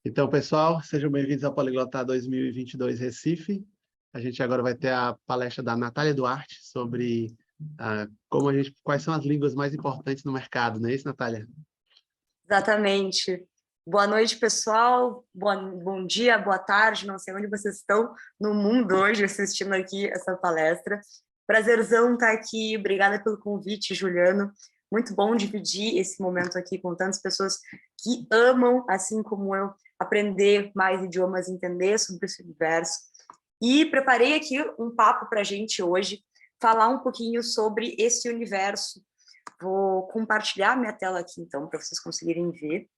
Então, pessoal, sejam bem-vindos ao Poliglota 2022 Recife. A gente agora vai ter a palestra da Natália Duarte sobre quais são as línguas mais importantes no mercado, não é isso, Natália? Exatamente. Boa noite, pessoal. Bom dia, boa tarde. Não sei onde vocês estão no mundo hoje assistindo aqui essa palestra. Prazerzão estar aqui. Obrigada pelo convite, Juliano. Muito bom dividir esse momento aqui com tantas pessoas que amam, assim como eu, aprender mais idiomas, entender sobre esse universo. E preparei aqui um papo para a gente hoje, falar um pouquinho sobre esse universo. Vou compartilhar minha tela aqui, então, para vocês conseguirem ver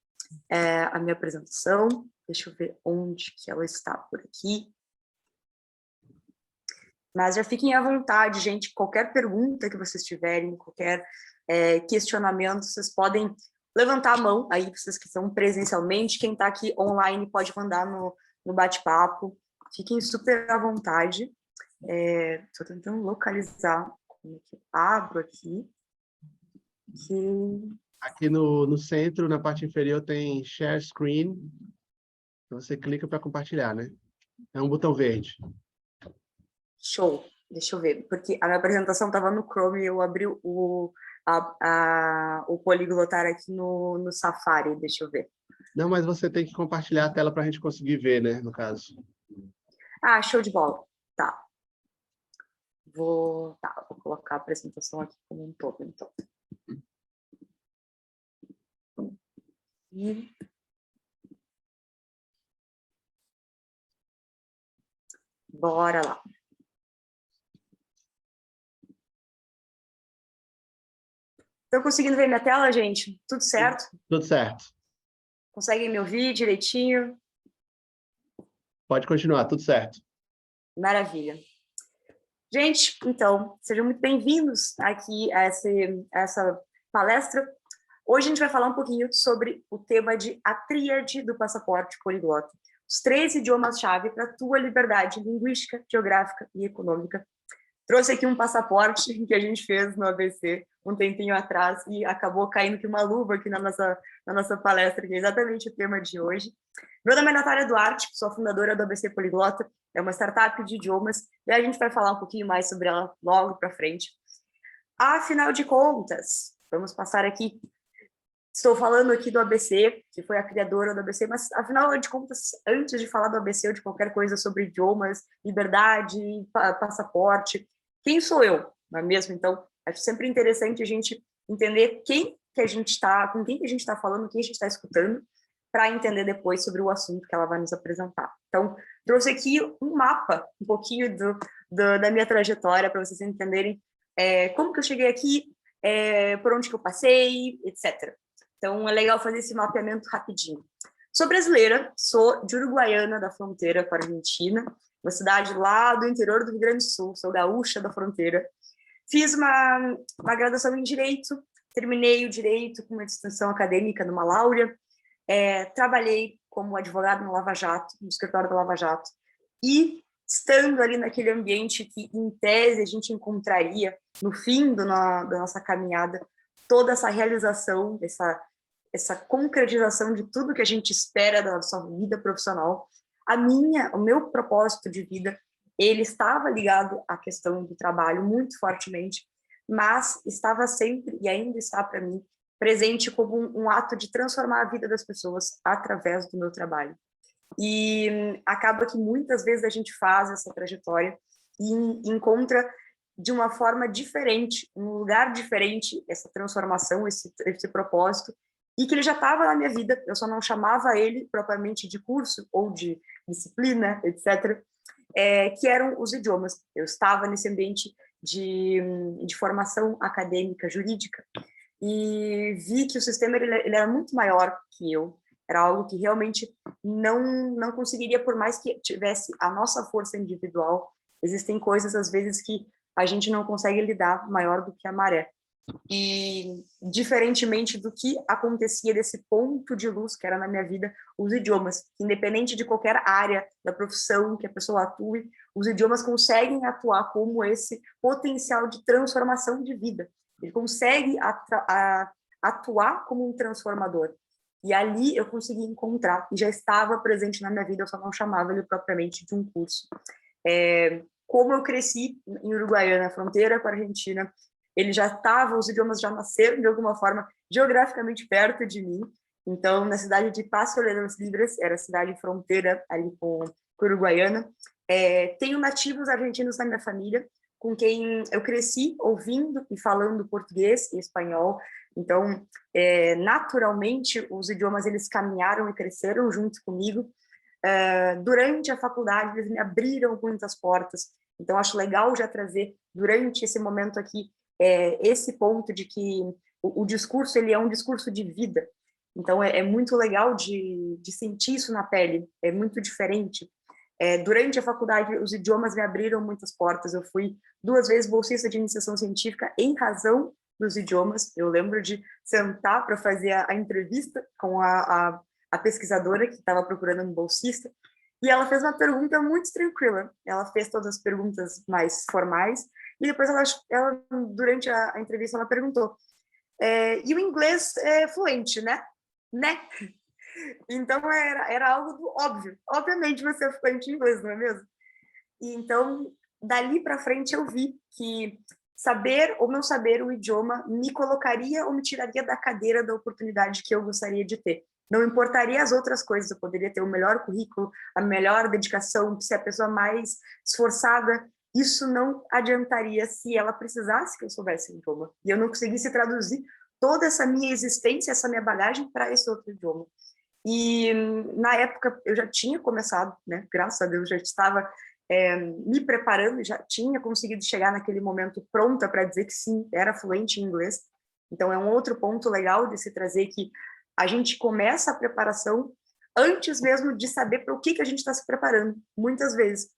a minha apresentação. Deixa eu ver onde que ela está por aqui. Mas já fiquem à vontade, gente. Qualquer pergunta que vocês tiverem, qualquer questionamento, vocês podem levantar a mão aí, vocês que estão presencialmente. Quem está aqui online pode mandar no bate-papo. Fiquem super à vontade. Estou tentando localizar como que eu abro aqui. Aqui no centro, na parte inferior, tem Share Screen. Você clica para compartilhar, né? É um botão verde. Show. Deixa eu ver, porque a minha apresentação estava no Chrome e eu abri o Poliglotar aqui no Safari. Deixa eu ver. Não, mas você tem que compartilhar a tela para a gente conseguir ver, né? No caso. Ah, show de bola. Tá. Vou colocar a apresentação aqui como um todo, então. E... bora lá. Estão conseguindo ver minha tela, gente? Tudo certo? Tudo certo. Conseguem me ouvir direitinho? Pode continuar, tudo certo. Maravilha. Gente, então, sejam muito bem-vindos aqui a essa palestra. Hoje a gente vai falar um pouquinho sobre o tema de a tríade do passaporte poliglota. Os 3 idiomas-chave para a tua liberdade linguística, geográfica e econômica. Trouxe aqui um passaporte que a gente fez no ABC um tempinho atrás e acabou caindo que uma luva aqui na nossa palestra, que é exatamente o tema de hoje. Meu nome é Natália Duarte, sou a fundadora do ABC Poliglota, é uma startup de idiomas, e a gente vai falar um pouquinho mais sobre ela logo para frente. Afinal de contas, vamos passar aqui. Estou falando aqui do ABC, que foi a criadora do ABC, mas, afinal de contas, antes de falar do ABC ou de qualquer coisa sobre idiomas, liberdade, passaporte, quem sou eu? Não é mesmo? Então, acho sempre interessante a gente entender quem que a gente está, com quem que a gente está falando, quem a gente está escutando, para entender depois sobre o assunto que ela vai nos apresentar. Então, trouxe aqui um mapa, um pouquinho da minha trajetória, para vocês entenderem como que eu cheguei aqui, por onde que eu passei, etc. Então, é legal fazer esse mapeamento rapidinho. Sou brasileira, sou de Uruguaiana, da fronteira com a Argentina, uma cidade lá do interior do Rio Grande do Sul, sou gaúcha da fronteira. Fiz uma graduação em Direito, terminei o Direito com uma distinção acadêmica numa Laurea, trabalhei como advogado no Lava Jato, no escritório da Lava Jato, e estando ali naquele ambiente que, em tese, a gente encontraria, no fim da nossa caminhada, toda essa realização, essa concretização de tudo que a gente espera da nossa vida profissional. O meu propósito de vida, ele estava ligado à questão do trabalho muito fortemente, mas estava sempre, e ainda está para mim, presente como um ato de transformar a vida das pessoas através do meu trabalho. E acaba que muitas vezes a gente faz essa trajetória e encontra de uma forma diferente, um lugar diferente, essa transformação, esse propósito, e que ele já estava na minha vida, eu só não chamava ele propriamente de curso ou de disciplina, etc., que eram os idiomas. Eu estava nesse ambiente de formação acadêmica, jurídica, e vi que o sistema ele era muito maior que eu, era algo que realmente não conseguiria, por mais que tivesse a nossa força individual, existem coisas, às vezes, que a gente não consegue lidar maior do que a maré. E, diferentemente do que acontecia desse ponto de luz que era na minha vida, os idiomas, independente de qualquer área da profissão que a pessoa atue, os idiomas conseguem atuar como esse potencial de transformação de vida. Ele consegue atuar como um transformador. E ali eu consegui encontrar, e já estava presente na minha vida, eu só não chamava ele propriamente de um curso. Como eu cresci em Uruguaiana, fronteira com a Argentina, ele já estava, os idiomas já nasceram de alguma forma geograficamente perto de mim. Então, na cidade de Paso de los Libres, era a cidade fronteira ali com Uruguaiana, tenho nativos argentinos na minha família, com quem eu cresci ouvindo e falando português e espanhol. Então, naturalmente, os idiomas eles caminharam e cresceram junto comigo. Durante a faculdade, eles me abriram muitas portas. Então, acho legal já trazer, durante esse momento aqui, esse ponto de que o discurso ele é um discurso de vida. Então, é muito legal de sentir isso na pele, é muito diferente. Durante a faculdade, os idiomas me abriram muitas portas. Eu fui 2 vezes bolsista de iniciação científica em razão dos idiomas. Eu lembro de sentar para fazer a entrevista com a pesquisadora que estava procurando um bolsista, e ela fez uma pergunta muito tranquila. Ela fez todas as perguntas mais formais, e depois ela durante a entrevista, ela perguntou, e o inglês é fluente, né? Né? Então, era algo do óbvio. Obviamente, você é fluente em inglês, não é mesmo? E então, dali para frente, eu vi que saber ou não saber o idioma me colocaria ou me tiraria da cadeira da oportunidade que eu gostaria de ter. Não importaria as outras coisas, eu poderia ter o melhor currículo, a melhor dedicação, ser a pessoa mais esforçada. Isso não adiantaria se ela precisasse que eu soubesse o idioma. E eu não conseguisse traduzir toda essa minha existência, essa minha bagagem para esse outro idioma. E na época eu já tinha começado, né? Graças a Deus já estava me preparando, já tinha conseguido chegar naquele momento pronta para dizer que sim, era fluente em inglês. Então é um outro ponto legal de se trazer que a gente começa a preparação antes mesmo de saber para o que a gente está se preparando, muitas vezes.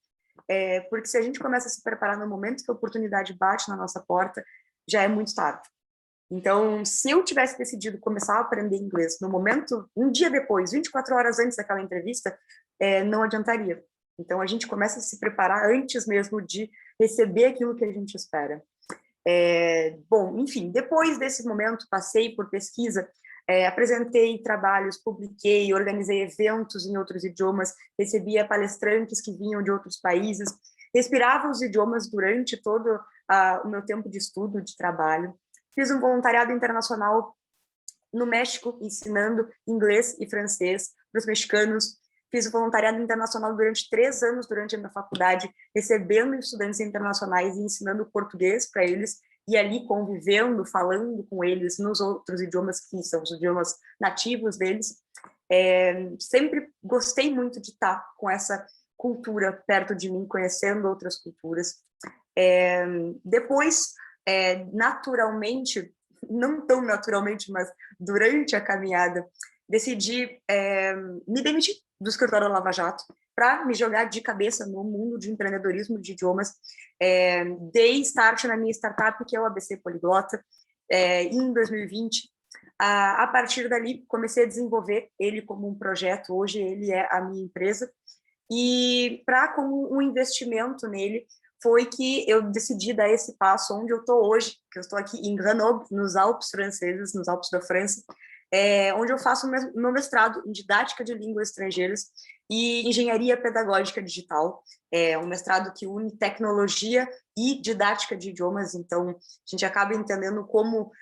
Porque se a gente começa a se preparar no momento que a oportunidade bate na nossa porta, já é muito tarde. Então, se eu tivesse decidido começar a aprender inglês no momento, um dia depois, 24 horas antes daquela entrevista, não adiantaria. Então, a gente começa a se preparar antes mesmo de receber aquilo que a gente espera. Bom, enfim, depois desse momento, passei por pesquisa, apresentei trabalhos, publiquei, organizei eventos em outros idiomas, recebia palestrantes que vinham de outros países, respirava os idiomas durante todo o meu tempo de estudo, de trabalho. Fiz um voluntariado internacional no México, ensinando inglês e francês para os mexicanos. Fiz o voluntariado internacional durante 3 anos, durante a minha faculdade, recebendo estudantes internacionais e ensinando português para eles, e ali convivendo, falando com eles nos outros idiomas que são os idiomas nativos deles. Sempre gostei muito de estar com essa cultura perto de mim, conhecendo outras culturas. Depois, naturalmente, não tão naturalmente, mas durante a caminhada, decidi me demitir do escritório Lava Jato para me jogar de cabeça no mundo de empreendedorismo de idiomas. Dei start na minha startup, que é o ABC Poliglota, em 2020. A partir dali, comecei a desenvolver ele como um projeto. Hoje, ele é a minha empresa. E com um investimento nele, foi que eu decidi dar esse passo onde eu estou hoje, que eu estou aqui em Grenoble, nos Alpes franceses, nos Alpes da França, onde eu faço meu mestrado em didática de línguas estrangeiras e engenharia pedagógica digital. É um mestrado que une tecnologia e didática de idiomas, então a gente acaba entendendo como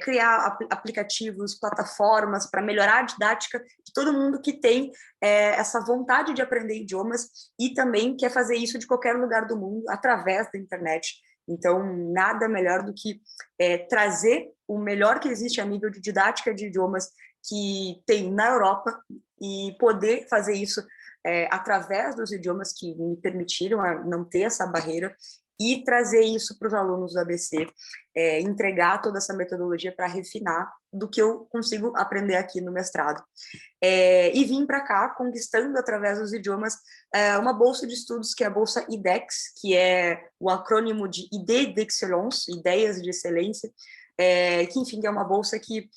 criar aplicativos, plataformas para melhorar a didática de todo mundo que tem essa vontade de aprender idiomas e também quer fazer isso de qualquer lugar do mundo através da internet. Então, nada melhor do que trazer o melhor que existe a nível de didática de idiomas que tem na Europa e poder fazer isso através dos idiomas que me permitiram não ter essa barreira e trazer isso para os alunos do ABC, entregar toda essa metodologia para refinar do que eu consigo aprender aqui no mestrado. E vim para cá conquistando através dos idiomas uma bolsa de estudos que é a bolsa IDEX, que é o acrônimo de Idées d'Excellence, Ideias de Excelência, que enfim é uma bolsa que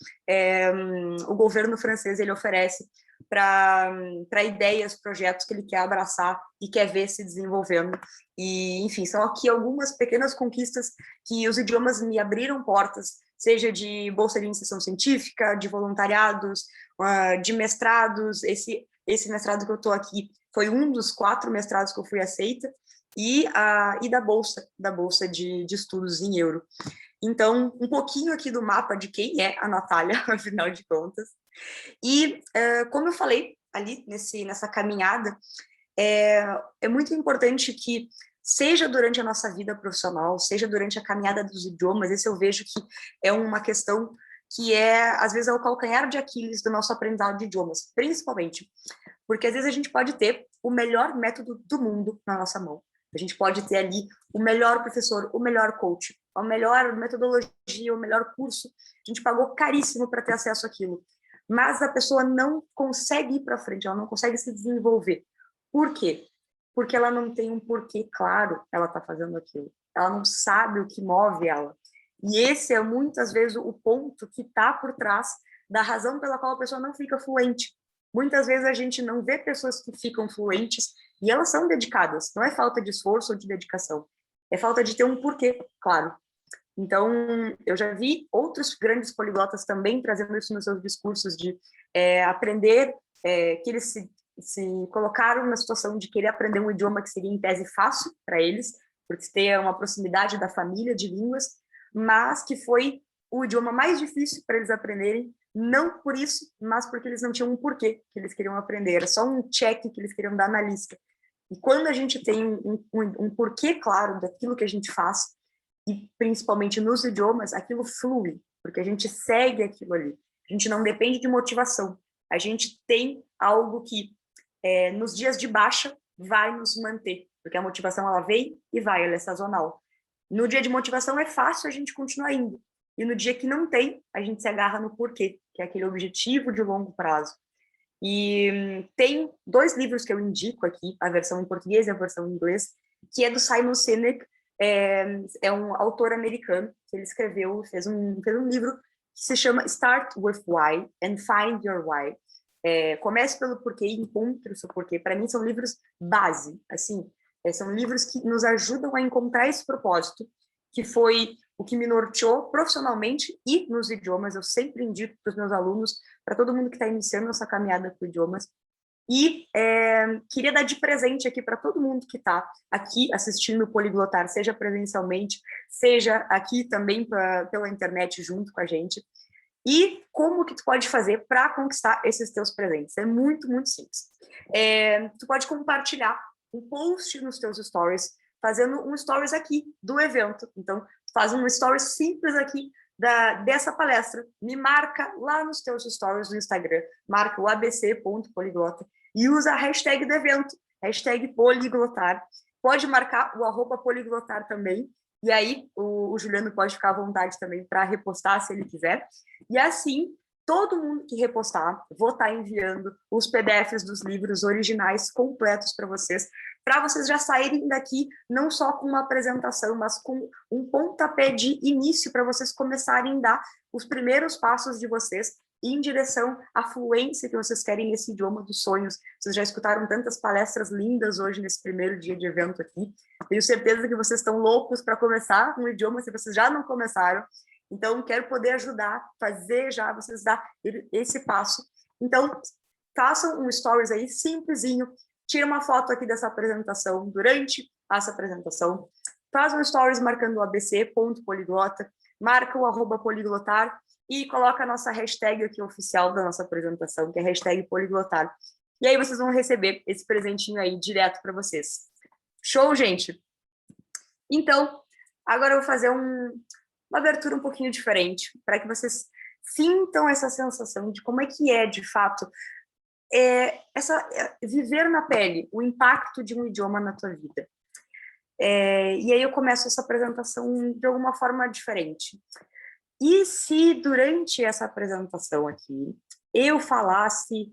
o governo francês ele oferece para ideias, projetos que ele quer abraçar e quer ver se desenvolvendo. E, enfim, são aqui algumas pequenas conquistas que os idiomas me abriram portas, seja de bolsa de iniciação científica, de voluntariados, de mestrados. Esse mestrado que eu estou aqui foi um dos 4 mestrados que eu fui aceita, e da bolsa de estudos em euro. Então, um pouquinho aqui do mapa de quem é a Natália, afinal de contas. E, como eu falei ali nessa caminhada, é muito importante que, seja durante a nossa vida profissional, seja durante a caminhada dos idiomas, esse eu vejo que é uma questão que às vezes, é o calcanhar de Aquiles do nosso aprendizado de idiomas, principalmente, porque às vezes a gente pode ter o melhor método do mundo na nossa mão. A gente pode ter ali o melhor professor, o melhor coach, a melhor metodologia, o melhor curso. A gente pagou caríssimo para ter acesso àquilo. Mas a pessoa não consegue ir para frente, ela não consegue se desenvolver. Por quê? Porque ela não tem um porquê claro ela está fazendo aquilo. Ela não sabe o que move ela. E esse é, muitas vezes, o ponto que está por trás da razão pela qual a pessoa não fica fluente. Muitas vezes a gente não vê pessoas que ficam fluentes e elas são dedicadas. Não é falta de esforço ou de dedicação. É falta de ter um porquê, claro. Então, eu já vi outros grandes poliglotas também trazendo isso nos seus discursos de aprender, que eles se colocaram na situação de querer aprender um idioma que seria, em tese, fácil para eles, porque ter uma proximidade da família de línguas, mas que foi o idioma mais difícil para eles aprenderem, não por isso, mas porque eles não tinham um porquê que eles queriam aprender, era só um check que eles queriam dar na lista. E quando a gente tem um porquê claro daquilo que a gente faz, e principalmente nos idiomas, aquilo flui, porque a gente segue aquilo ali. A gente não depende de motivação. A gente tem algo que, nos dias de baixa, vai nos manter, porque a motivação ela vem e vai, ela é sazonal. No dia de motivação é fácil a gente continuar indo. E no dia que não tem, a gente se agarra no porquê, que é aquele objetivo de longo prazo. E tem 2 livros que eu indico aqui, a versão em português e a versão em inglês, que é do Simon Sinek, é um autor americano, que ele escreveu, fez um livro que se chama Start with Why and Find Your Why. Comece pelo porquê e encontre o seu porquê. Para mim, são livros base, assim, são livros que nos ajudam a encontrar esse propósito, que foi o que me norteou profissionalmente e nos idiomas. Eu sempre indico para os meus alunos, para todo mundo que está iniciando essa caminhada com idiomas. E queria dar de presente aqui para todo mundo que está aqui assistindo o Poliglotar, seja presencialmente, seja aqui também pela internet junto com a gente. E como que tu pode fazer para conquistar esses teus presentes? É muito, muito simples. Tu pode compartilhar um post nos teus stories, fazendo um stories aqui do evento. Então, faz um stories simples aqui dessa palestra, me marca lá nos teus stories do Instagram, marca o abc.poliglota e usa a hashtag do evento, hashtag poliglotar. Pode marcar o @poliglotar também, e aí o Juliano pode ficar à vontade também para repostar se ele quiser. E assim, todo mundo que repostar, vou estar enviando os PDFs dos livros originais completos para vocês já saírem daqui não só com uma apresentação, mas com um pontapé de início para vocês começarem a dar os primeiros passos de vocês em direção à fluência que vocês querem nesse idioma dos sonhos. Vocês já escutaram tantas palestras lindas hoje nesse primeiro dia de evento aqui. Tenho certeza que vocês estão loucos para começar um idioma se vocês já não começaram. Então, quero poder ajudar, fazer já vocês dar esse passo. Então, façam um stories aí simplesinho, tira uma foto aqui dessa apresentação durante essa apresentação, faz um stories marcando o abc.poliglota, marca o @poliglotar e coloca a nossa hashtag aqui oficial da nossa apresentação, que é hashtag poliglotar. E aí vocês vão receber esse presentinho aí direto para vocês. Show, gente? Então, agora eu vou fazer uma abertura um pouquinho diferente, para que vocês sintam essa sensação de como é que é, de fato, viver na pele o impacto de um idioma na tua vida. E aí eu começo essa apresentação de alguma forma diferente. E se durante essa apresentação aqui eu falasse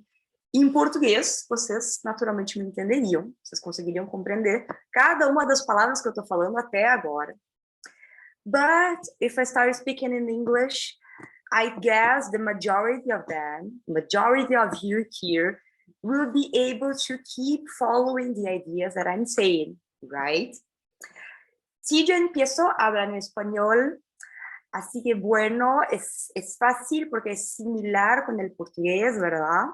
em português, vocês naturalmente me entenderiam, vocês conseguiriam compreender cada uma das palavras que eu estou falando até agora. But if I start speaking in English, I guess the majority of you here will be able to keep following the ideas that I'm saying, right? Si yo empiezo a hablar en español, Así que bueno, es fácil porque es similar con el portugués, ¿verdad?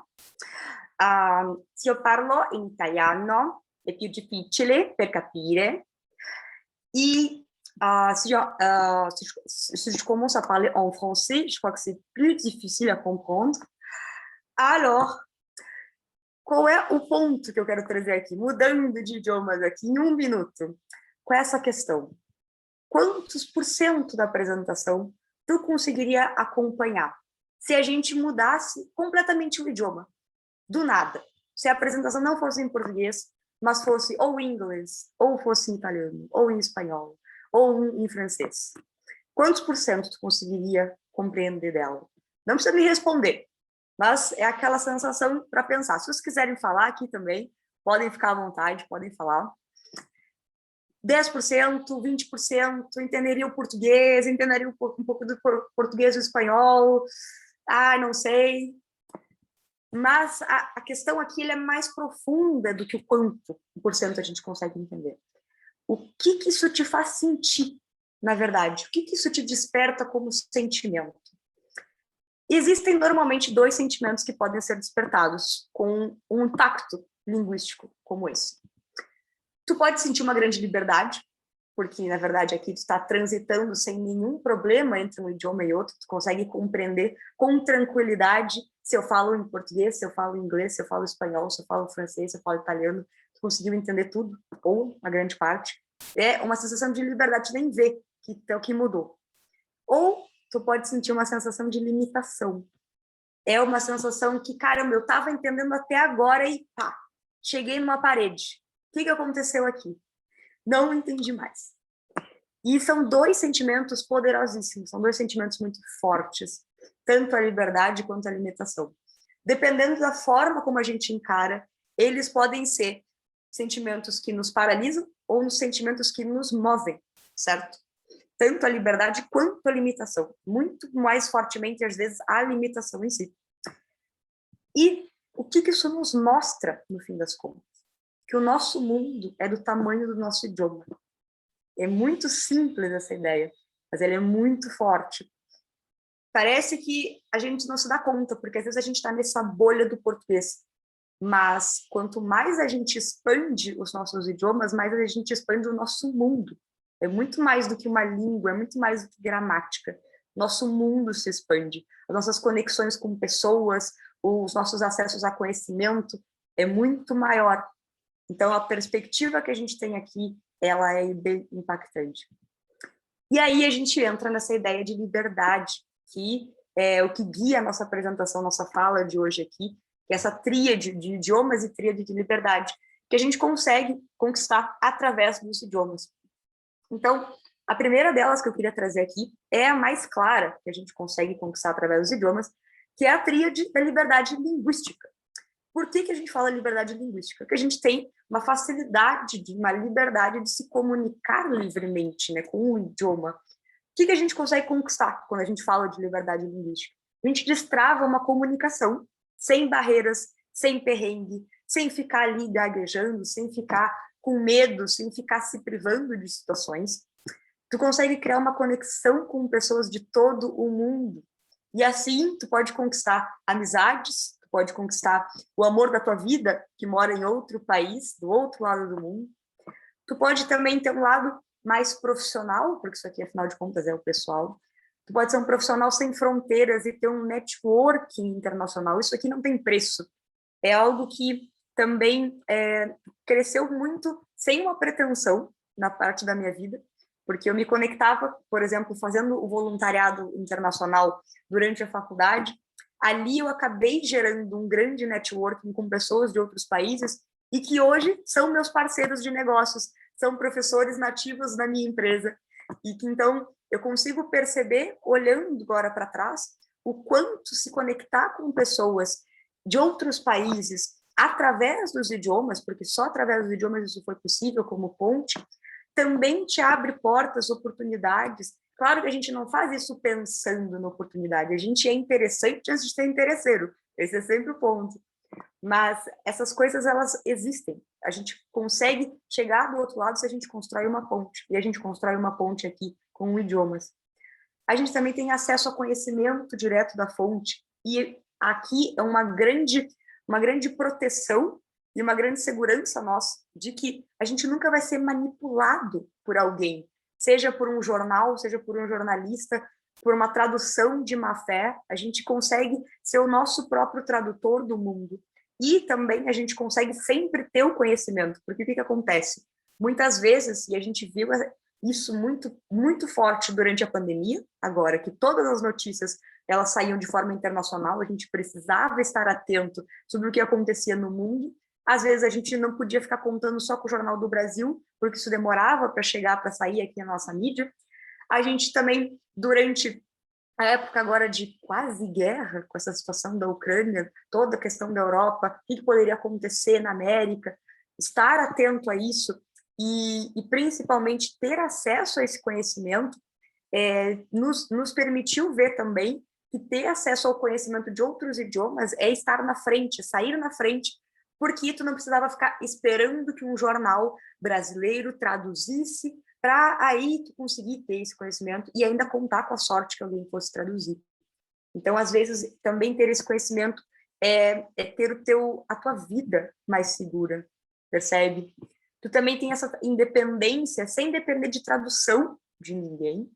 Se io parlo in italiano è più difficile per capire. Et si je commence à parler en français, je crois que c'est plus difficile à comprendre. Alors, qual é o ponto que eu quero trazer aqui? Mudando de idiomas aqui em um minuto. Qual é essa questão? Quantos por cento da apresentação tu conseguiria acompanhar se a gente mudasse completamente o idioma? Do nada. Se a apresentação não fosse em português, mas fosse ou em inglês, ou fosse em italiano, ou em espanhol, ou em francês. Quantos por cento tu conseguiria compreender dela? Não precisa me responder, mas é aquela sensação para pensar. Se vocês quiserem falar aqui também, podem ficar à vontade, podem falar. 10%, 20% entenderia o português, entenderia um pouco do português e do espanhol, não sei. Mas a questão aqui é mais profunda do que o quanto por cento a gente consegue entender. O que isso te faz sentir, na verdade? O que isso te desperta como sentimento? Existem normalmente 2 sentimentos que podem ser despertados com um impacto linguístico como esse. Tu pode sentir uma grande liberdade, porque, na verdade, aqui tu está transitando sem nenhum problema entre um idioma e outro, tu consegue compreender com tranquilidade se eu falo em português, se eu falo em inglês, se eu falo espanhol, se eu falo francês, se eu falo italiano, tu conseguiu entender tudo, ou uma grande parte. É uma sensação de liberdade, tu nem vê que é o que mudou. Ou tu pode sentir uma sensação de limitação. É uma sensação que, caramba, eu estava entendendo até agora e pá, cheguei numa parede. O que aconteceu aqui? Não entendi mais. E são 2 sentimentos poderosíssimos, são 2 sentimentos muito fortes, tanto a liberdade quanto a limitação. Dependendo da forma como a gente encara, eles podem ser sentimentos que nos paralisam ou sentimentos que nos movem, certo? Tanto a liberdade quanto a limitação. Muito mais fortemente, às vezes, a limitação em si. E o que isso nos mostra, no fim das contas? Que o nosso mundo é do tamanho do nosso idioma. É muito simples essa ideia, mas ela é muito forte. Parece que a gente não se dá conta, porque às vezes a gente está nessa bolha do português. Mas quanto mais a gente expande os nossos idiomas, mais a gente expande o nosso mundo. É muito mais do que uma língua, é muito mais do que gramática. Nosso mundo se expande. As nossas conexões com pessoas, os nossos acessos a conhecimento é muito maior. Então, a perspectiva que a gente tem aqui, ela é bem impactante. E aí a gente entra nessa ideia de liberdade, que é o que guia a nossa apresentação, nossa fala de hoje aqui, que é essa tríade de idiomas e tríade de liberdade, que a gente consegue conquistar através dos idiomas. Então, a primeira delas que eu queria trazer aqui é a mais clara, que a gente consegue conquistar através dos idiomas, que é a tríade da liberdade linguística. Por que a gente fala liberdade linguística? Porque a gente tem uma facilidade, uma liberdade de se comunicar livremente, né, com o idioma. O que a gente consegue conquistar quando a gente fala de liberdade linguística? A gente destrava uma comunicação sem barreiras, sem perrengue, sem ficar ali gaguejando, sem ficar com medo, sem ficar se privando de situações. Tu consegue criar uma conexão com pessoas de todo o mundo. E assim, tu pode conquistar amizades, pode conquistar o amor da tua vida, que mora em outro país, do outro lado do mundo. Tu pode também ter um lado mais profissional, porque isso aqui, afinal de contas, é o pessoal. Tu pode ser um profissional sem fronteiras e ter um networking internacional. Isso aqui não tem preço. É algo que também cresceu muito sem uma pretensão na parte da minha vida, porque eu me conectava, por exemplo, fazendo o voluntariado internacional durante a faculdade. Ali eu acabei gerando um grande networking com pessoas de outros países e que hoje são meus parceiros de negócios, são professores nativos da minha empresa. E que então eu consigo perceber, olhando agora para trás, o quanto se conectar com pessoas de outros países através dos idiomas, porque só através dos idiomas isso foi possível como ponte, também te abre portas, oportunidades. Claro que a gente não faz isso pensando na oportunidade, a gente é interessante antes de ser interesseiro, esse é sempre o ponto. Mas essas coisas, elas existem. A gente consegue chegar do outro lado se a gente constrói uma ponte, e a gente constrói uma ponte aqui com idiomas. a gente também tem acesso a conhecimento direto da fonte, e aqui é uma grande proteção e uma grande segurança nossa de que a gente nunca vai ser manipulado por alguém, seja por um jornal, seja por um jornalista, por uma tradução de má fé. A gente consegue ser o nosso próprio tradutor do mundo. E também a gente consegue sempre ter o conhecimento, porque o que acontece? Muitas vezes, e a gente viu isso muito, muito forte durante a pandemia, agora que todas as notícias elas saíam de forma internacional, a gente precisava estar atento sobre o que acontecia no mundo. Às vezes a gente não podia ficar contando só com o Jornal do Brasil, porque isso demorava para chegar, para sair aqui na nossa mídia. A gente também, durante a época agora de quase guerra, com essa situação da Ucrânia, toda a questão da Europa, o que poderia acontecer na América, estar atento a isso e principalmente ter acesso a esse conhecimento nos permitiu ver também que ter acesso ao conhecimento de outros idiomas é estar na frente, sair na frente, porque tu não precisava ficar esperando que um jornal brasileiro traduzisse para aí tu conseguir ter esse conhecimento e ainda contar com a sorte que alguém fosse traduzir. Então, às vezes, também ter esse conhecimento é ter a tua vida mais segura, percebe? Tu também tem essa independência, sem depender de tradução de ninguém.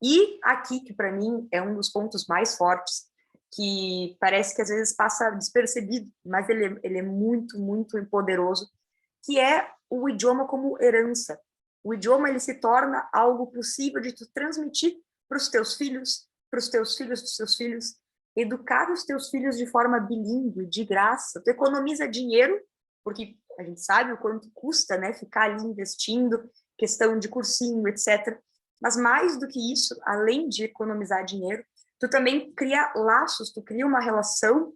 E aqui, que para mim é um dos pontos mais fortes, que parece que às vezes passa despercebido, mas ele é muito, muito poderoso, que é o idioma como herança. O idioma ele se torna algo possível de tu transmitir para os teus filhos, para os teus filhos dos seus filhos, educar os teus filhos de forma bilíngue, de graça. Tu economiza dinheiro, porque a gente sabe o quanto custa, né, ficar ali investindo, questão de cursinho, etc. Mas mais do que isso, além de economizar dinheiro, tu também cria laços, tu cria uma relação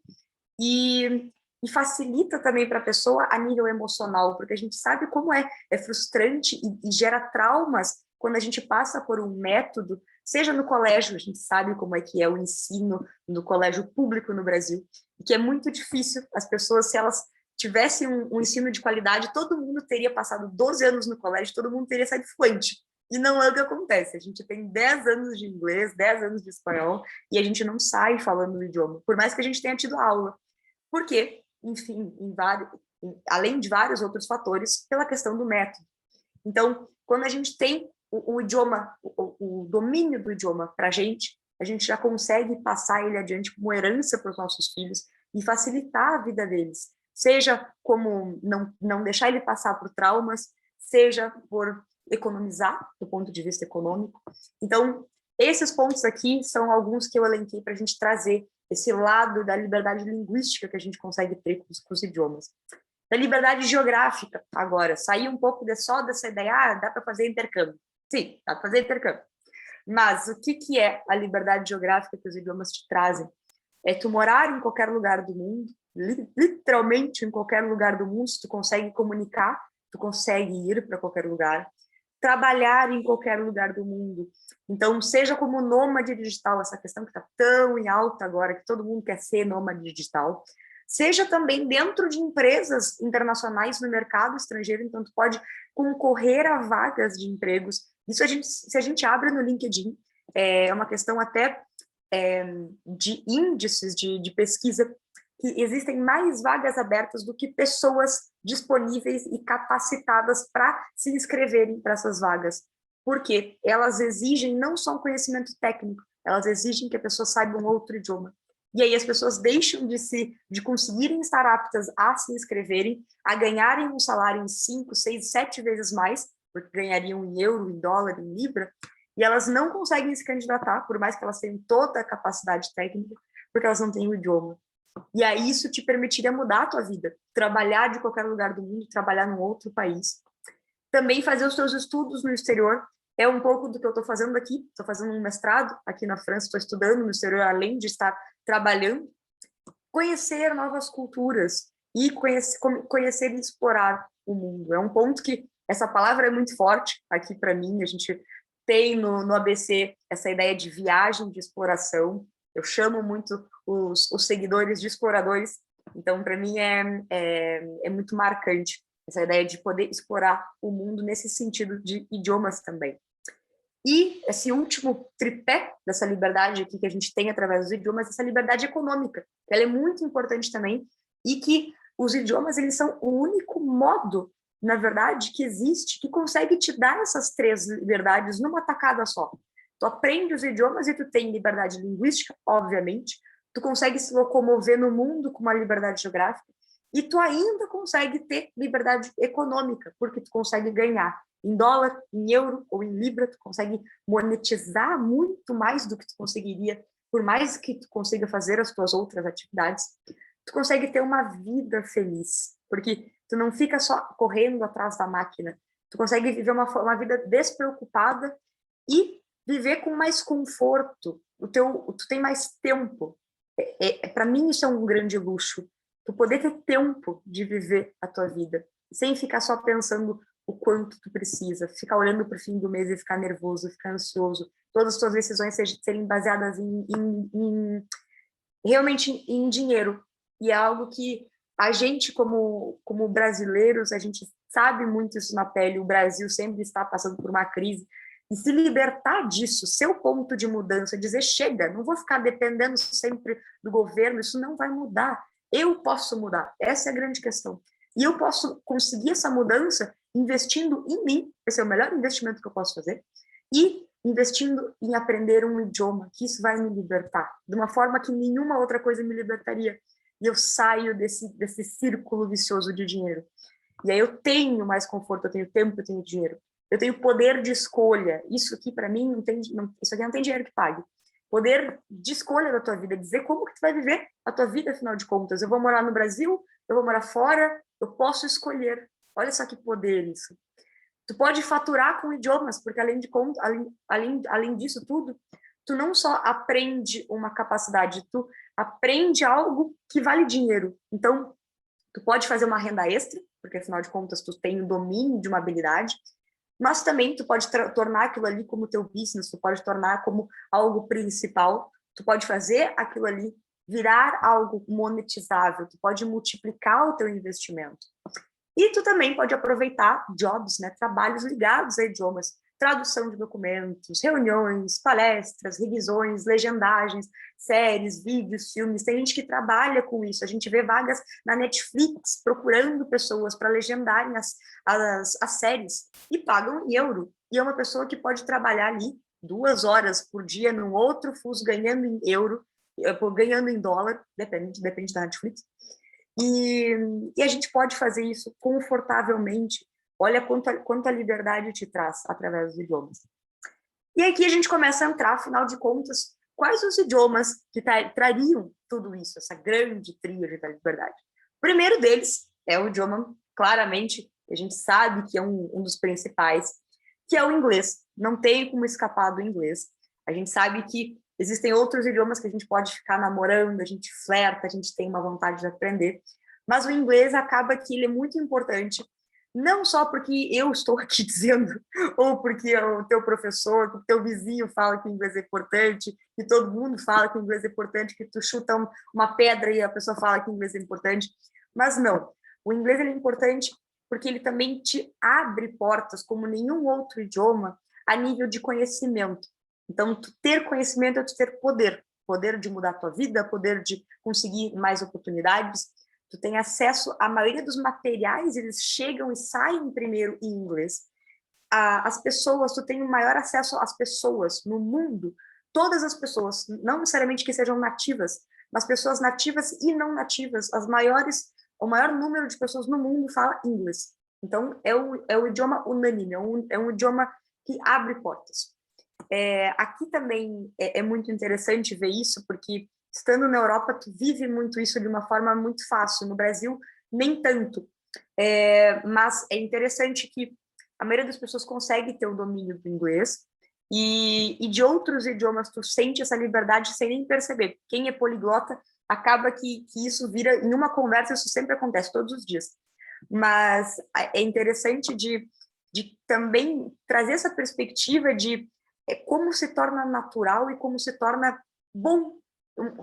e facilita também para a pessoa a nível emocional, porque a gente sabe como é frustrante e gera traumas quando a gente passa por um método, seja no colégio, a gente sabe como é que é o ensino no colégio público no Brasil, e que é muito difícil, as pessoas, se elas tivessem um ensino de qualidade, todo mundo teria passado 12 anos no colégio, todo mundo teria saído fluente. E não é o que acontece. A gente tem 10 anos de inglês, 10 anos de espanhol, e a gente não sai falando o idioma, por mais que a gente tenha tido aula. Por quê? Enfim, além de vários outros fatores, pela questão do método. Então, quando a gente tem o idioma, o domínio do idioma para a gente já consegue passar ele adiante como herança para os nossos filhos e facilitar a vida deles. Seja como não deixar ele passar por traumas, seja por economizar, do ponto de vista econômico. Então, esses pontos aqui são alguns que eu elenquei para a gente trazer esse lado da liberdade linguística que a gente consegue ter com os idiomas. Da liberdade geográfica, agora, sair um pouco só dessa ideia, dá para fazer intercâmbio. Sim, dá para fazer intercâmbio. Mas o que é a liberdade geográfica que os idiomas te trazem? É tu morar em qualquer lugar do mundo, literalmente em qualquer lugar do mundo, tu consegue comunicar, tu consegue ir para qualquer lugar, trabalhar em qualquer lugar do mundo. Então, seja como nômade digital, essa questão que está tão em alta agora, que todo mundo quer ser nômade digital, seja também dentro de empresas internacionais no mercado estrangeiro, então tu pode concorrer a vagas de empregos. Isso se a gente abre no LinkedIn, é uma questão até de índices de pesquisa, que existem mais vagas abertas do que pessoas disponíveis e capacitadas para se inscreverem para essas vagas. Porque elas exigem não só um conhecimento técnico, elas exigem que a pessoa saiba um outro idioma. E aí as pessoas deixam de conseguirem estar aptas a se inscreverem, a ganharem um salário em 5, 6, 7 vezes mais, porque ganhariam em euro, em dólar, em libra, e elas não conseguem se candidatar, por mais que elas tenham toda a capacidade técnica, porque elas não têm o idioma. E aí isso te permitiria mudar a tua vida, trabalhar de qualquer lugar do mundo, trabalhar num outro país. Também fazer os teus estudos no exterior, é um pouco do que eu estou fazendo aqui, estou fazendo um mestrado aqui na França, estou estudando no exterior, além de estar trabalhando. Conhecer novas culturas e conhecer e explorar o mundo. É um ponto que essa palavra é muito forte aqui para mim, a gente tem no ABC essa ideia de viagem, de exploração. Eu chamo muito os seguidores de exploradores. Então, para mim, é muito marcante essa ideia de poder explorar o mundo nesse sentido de idiomas também. E esse último tripé dessa liberdade aqui que a gente tem através dos idiomas, essa liberdade econômica, que ela é muito importante também, e que os idiomas, eles são o único modo, na verdade, que existe, que consegue te dar essas três liberdades numa tacada só. Tu aprende os idiomas e tu tem liberdade linguística, obviamente, tu consegue se locomover no mundo com uma liberdade geográfica, e tu ainda consegue ter liberdade econômica, porque tu consegue ganhar em dólar, em euro ou em libra, tu consegue monetizar muito mais do que tu conseguiria, por mais que tu consiga fazer as tuas outras atividades, tu consegue ter uma vida feliz, porque tu não fica só correndo atrás da máquina, tu consegue viver uma vida despreocupada e viver com mais conforto, tu tem mais tempo. Para mim isso é um grande luxo, tu poder ter tempo de viver a tua vida, sem ficar só pensando o quanto tu precisa, ficar olhando para o fim do mês e ficar nervoso, ficar ansioso, todas as tuas decisões serem baseadas realmente em dinheiro. E é algo que a gente, como brasileiros, a gente sabe muito isso na pele, o Brasil sempre está passando por uma crise, e se libertar disso, seu ponto de mudança, dizer, chega, não vou ficar dependendo sempre do governo, isso não vai mudar, eu posso mudar, essa é a grande questão. E eu posso conseguir essa mudança investindo em mim, esse é o melhor investimento que eu posso fazer, e investindo em aprender um idioma, que isso vai me libertar, de uma forma que nenhuma outra coisa me libertaria. E eu saio desse círculo vicioso de dinheiro. E aí eu tenho mais conforto, eu tenho tempo, eu tenho dinheiro. Eu tenho poder de escolha. Isso aqui, para mim, isso aqui não tem dinheiro que pague. Poder de escolha da tua vida, dizer como que tu vai viver a tua vida, afinal de contas. Eu vou morar no Brasil, eu vou morar fora, eu posso escolher. Olha só que poder isso. Tu pode faturar com idiomas, porque além disso tudo, tu não só aprende uma capacidade, tu aprende algo que vale dinheiro. Então, tu pode fazer uma renda extra, porque afinal de contas tu tem o domínio de uma habilidade, mas também tu pode tornar aquilo ali como teu business, tu pode tornar como algo principal, tu pode fazer aquilo ali virar algo monetizável, tu pode multiplicar o teu investimento. E tu também pode aproveitar jobs, né, trabalhos ligados a idiomas, tradução de documentos, reuniões, palestras, revisões, legendagens, séries, vídeos, filmes. Tem gente que trabalha com isso. A gente vê vagas na Netflix procurando pessoas para legendarem as séries e pagam em euro. E é uma pessoa que pode trabalhar ali 2 horas por dia num outro fuso, ganhando em euro, ganhando em dólar, depende da Netflix. E a gente pode fazer isso confortavelmente. Olha quanto a liberdade te traz através dos idiomas. E aqui a gente começa a entrar, afinal de contas, quais os idiomas que trariam tudo isso, essa grande tríade da liberdade. O primeiro deles é o idioma, claramente, a gente sabe que é um dos principais, que é o inglês. Não tem como escapar do inglês. A gente sabe que existem outros idiomas que a gente pode ficar namorando, a gente flerta, a gente tem uma vontade de aprender, mas o inglês acaba que ele é muito importante, não só porque eu estou aqui dizendo, ou porque o teu professor, porque o teu vizinho fala que o inglês é importante, que todo mundo fala que o inglês é importante, que tu chuta uma pedra e a pessoa fala que o inglês é importante, mas não. O inglês é importante porque ele também te abre portas como nenhum outro idioma a nível de conhecimento. Então, tu ter conhecimento é tu ter poder de mudar a tua vida, poder de conseguir mais oportunidades. Tu tem acesso, a maioria dos materiais, eles chegam e saem primeiro em inglês. As pessoas, tu tem o maior acesso às pessoas no mundo, todas as pessoas, não necessariamente que sejam nativas, mas pessoas nativas e não nativas, o maior número de pessoas no mundo fala inglês. Então, é o idioma unânime, é um idioma que abre portas. Aqui também é muito interessante ver isso, porque estando na Europa, tu vive muito isso de uma forma muito fácil. No Brasil, nem tanto. Mas é interessante que a maioria das pessoas consegue ter o domínio do inglês e de outros idiomas tu sente essa liberdade sem nem perceber. Quem é poliglota acaba que isso vira, em uma conversa, isso sempre acontece, todos os dias. Mas é interessante de também trazer essa perspectiva de como se torna natural e como se torna bom.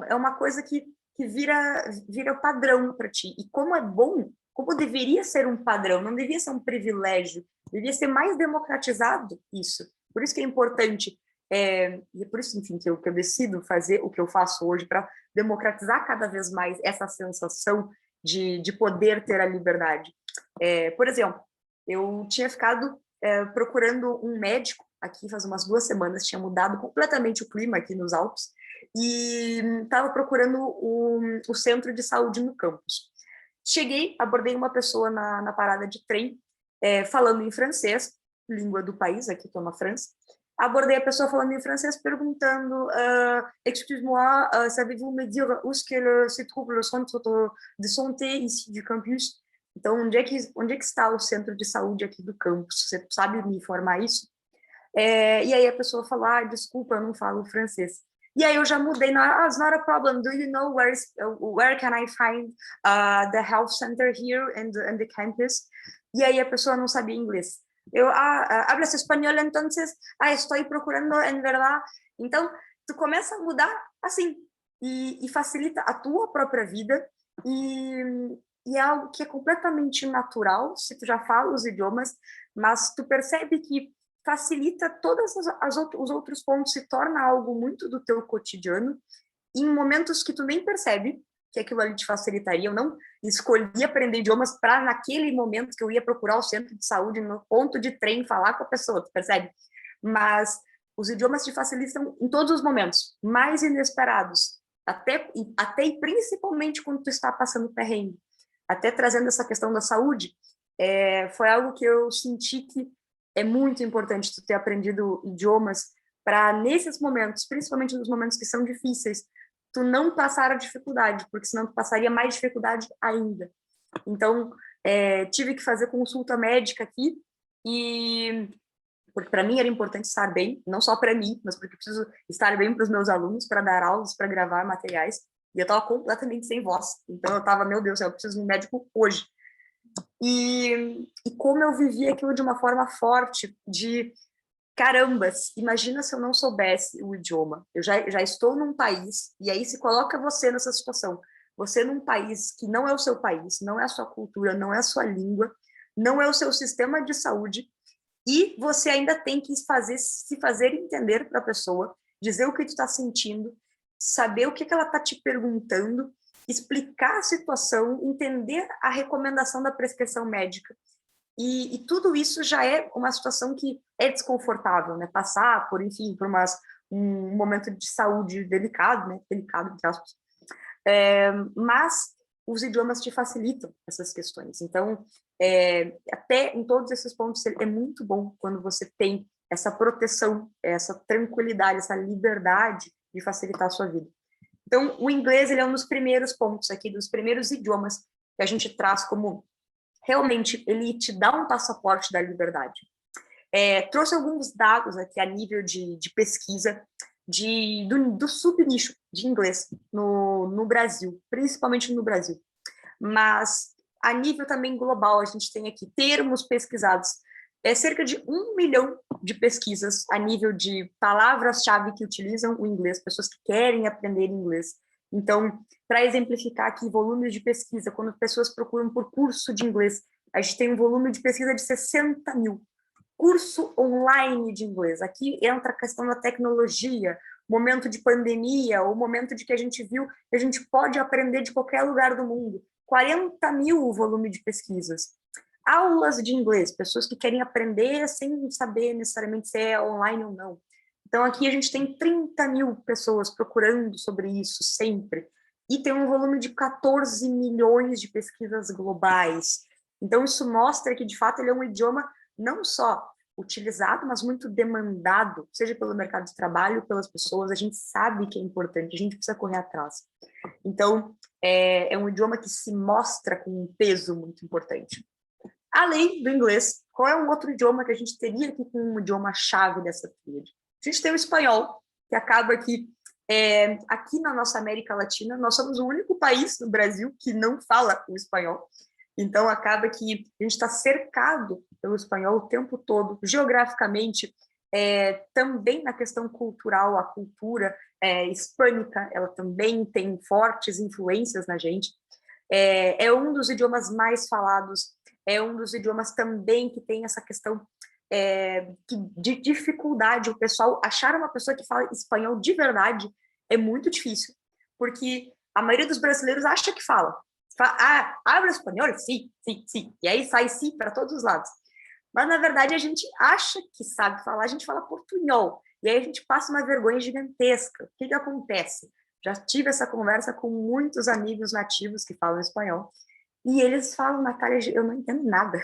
É uma coisa que vira padrão para ti. E como é bom, como deveria ser um padrão, não devia ser um privilégio, devia ser mais democratizado isso. Por isso que é importante, e é por isso, enfim, que eu decido fazer o que eu faço hoje para democratizar cada vez mais essa sensação de poder ter a liberdade. Por exemplo, eu tinha ficado procurando um médico aqui faz umas 2 semanas, tinha mudado completamente o clima aqui nos Alpes, e estava procurando o centro de saúde no campus. Cheguei, abordei uma pessoa na parada de trem, falando em francês, língua do país, aqui estou na França. Abordei a pessoa falando em francês, perguntando excuse-moi, savez-vous me dire où se trouve le centre de santé ici du campus? Então, onde é que está o centro de saúde aqui do campus? Você sabe me informar isso? E aí a pessoa falou, desculpa, eu não falo francês. E aí eu já mudei, it's not a problem, do you know where can I find the health center here in the campus? E aí a pessoa não sabia inglês. ¿Hablas español entonces? Estoy procurando, en verdad. Então, tu começa a mudar assim, e facilita a tua própria vida, e é algo que é completamente natural, se tu já fala os idiomas, mas tu percebe que facilita todos os outros pontos, se torna algo muito do teu cotidiano, em momentos que tu nem percebe que aquilo ali te facilitaria. Eu não escolhi aprender idiomas para, naquele momento que eu ia procurar o centro de saúde, no ponto de trem, falar com a pessoa, tu percebe? Mas os idiomas te facilitam em todos os momentos, mais inesperados, até e principalmente quando tu está passando perrengue. Até trazendo essa questão da saúde, foi algo que eu senti que é muito importante tu ter aprendido idiomas para, nesses momentos, principalmente nos momentos que são difíceis, tu não passar a dificuldade, porque senão tu passaria mais dificuldade ainda. Então, tive que fazer consulta médica aqui, porque para mim era importante estar bem, não só para mim, mas porque eu preciso estar bem para os meus alunos, para dar aulas, para gravar materiais, e eu estava completamente sem voz. Então eu estava, meu Deus, eu preciso de um médico hoje. E como eu vivi aquilo de uma forma forte, de carambas, imagina se eu não soubesse o idioma. Eu já estou num país, e aí se coloca você nessa situação. Você num país que não é o seu país, não é a sua cultura, não é a sua língua, não é o seu sistema de saúde, e você ainda tem que se fazer entender para a pessoa, dizer o que tu está sentindo, saber o que ela está te perguntando, explicar a situação, entender a recomendação da prescrição médica. E tudo isso já é uma situação que é desconfortável, né? Passar por, enfim, por um momento de saúde delicado, né? Delicado, entre aspas. Mas os idiomas te facilitam essas questões. Então, até em todos esses pontos, é muito bom quando você tem essa proteção, essa tranquilidade, essa liberdade de facilitar a sua vida. Então, o inglês ele é um dos primeiros pontos aqui, dos primeiros idiomas que a gente traz como realmente ele te dá um passaporte da liberdade. Trouxe alguns dados aqui a nível de pesquisa do subnicho de inglês no Brasil, principalmente no Brasil. Mas a nível também global, a gente tem aqui termos pesquisados, cerca de 1 milhão de pesquisas a nível de palavras-chave que utilizam o inglês, pessoas que querem aprender inglês. Então, para exemplificar aqui, volumes de pesquisa, quando pessoas procuram por curso de inglês, a gente tem um volume de pesquisa de 60 mil. Curso online de inglês. Aqui entra a questão da tecnologia, momento de pandemia, o momento de que a gente viu que a gente pode aprender de qualquer lugar do mundo. 40 mil o volume de pesquisas. Aulas de inglês, pessoas que querem aprender sem saber necessariamente se é online ou não. Então, aqui a gente tem 30 mil pessoas procurando sobre isso sempre. E tem um volume de 14 milhões de pesquisas globais. Então, isso mostra que, de fato, ele é um idioma não só utilizado, mas muito demandado, seja pelo mercado de trabalho, pelas pessoas. A gente sabe que é importante, a gente precisa correr atrás. Então, é um idioma que se mostra com um peso muito importante. Além do inglês, qual é um outro idioma que a gente teria aqui como um idioma-chave dessa tríade? A gente tem o espanhol, que acaba que, aqui na nossa América Latina, nós somos o único país no Brasil que não fala o espanhol. Então, acaba que a gente está cercado pelo espanhol o tempo todo, geograficamente, também na questão cultural, a cultura hispânica, ela também tem fortes influências na gente. É um dos idiomas mais falados, é um dos idiomas também que tem essa questão de dificuldade. O pessoal achar uma pessoa que fala espanhol de verdade muito difícil, porque a maioria dos brasileiros acha que fala. Habla espanhol? Sim, sim, sim. E aí sai sim para todos os lados. Mas, na verdade, a gente acha que sabe falar, a gente fala portunhol. E aí a gente passa uma vergonha gigantesca. O que acontece? Já tive essa conversa com muitos amigos nativos que falam espanhol. E eles falam, Natália, eu não entendo nada.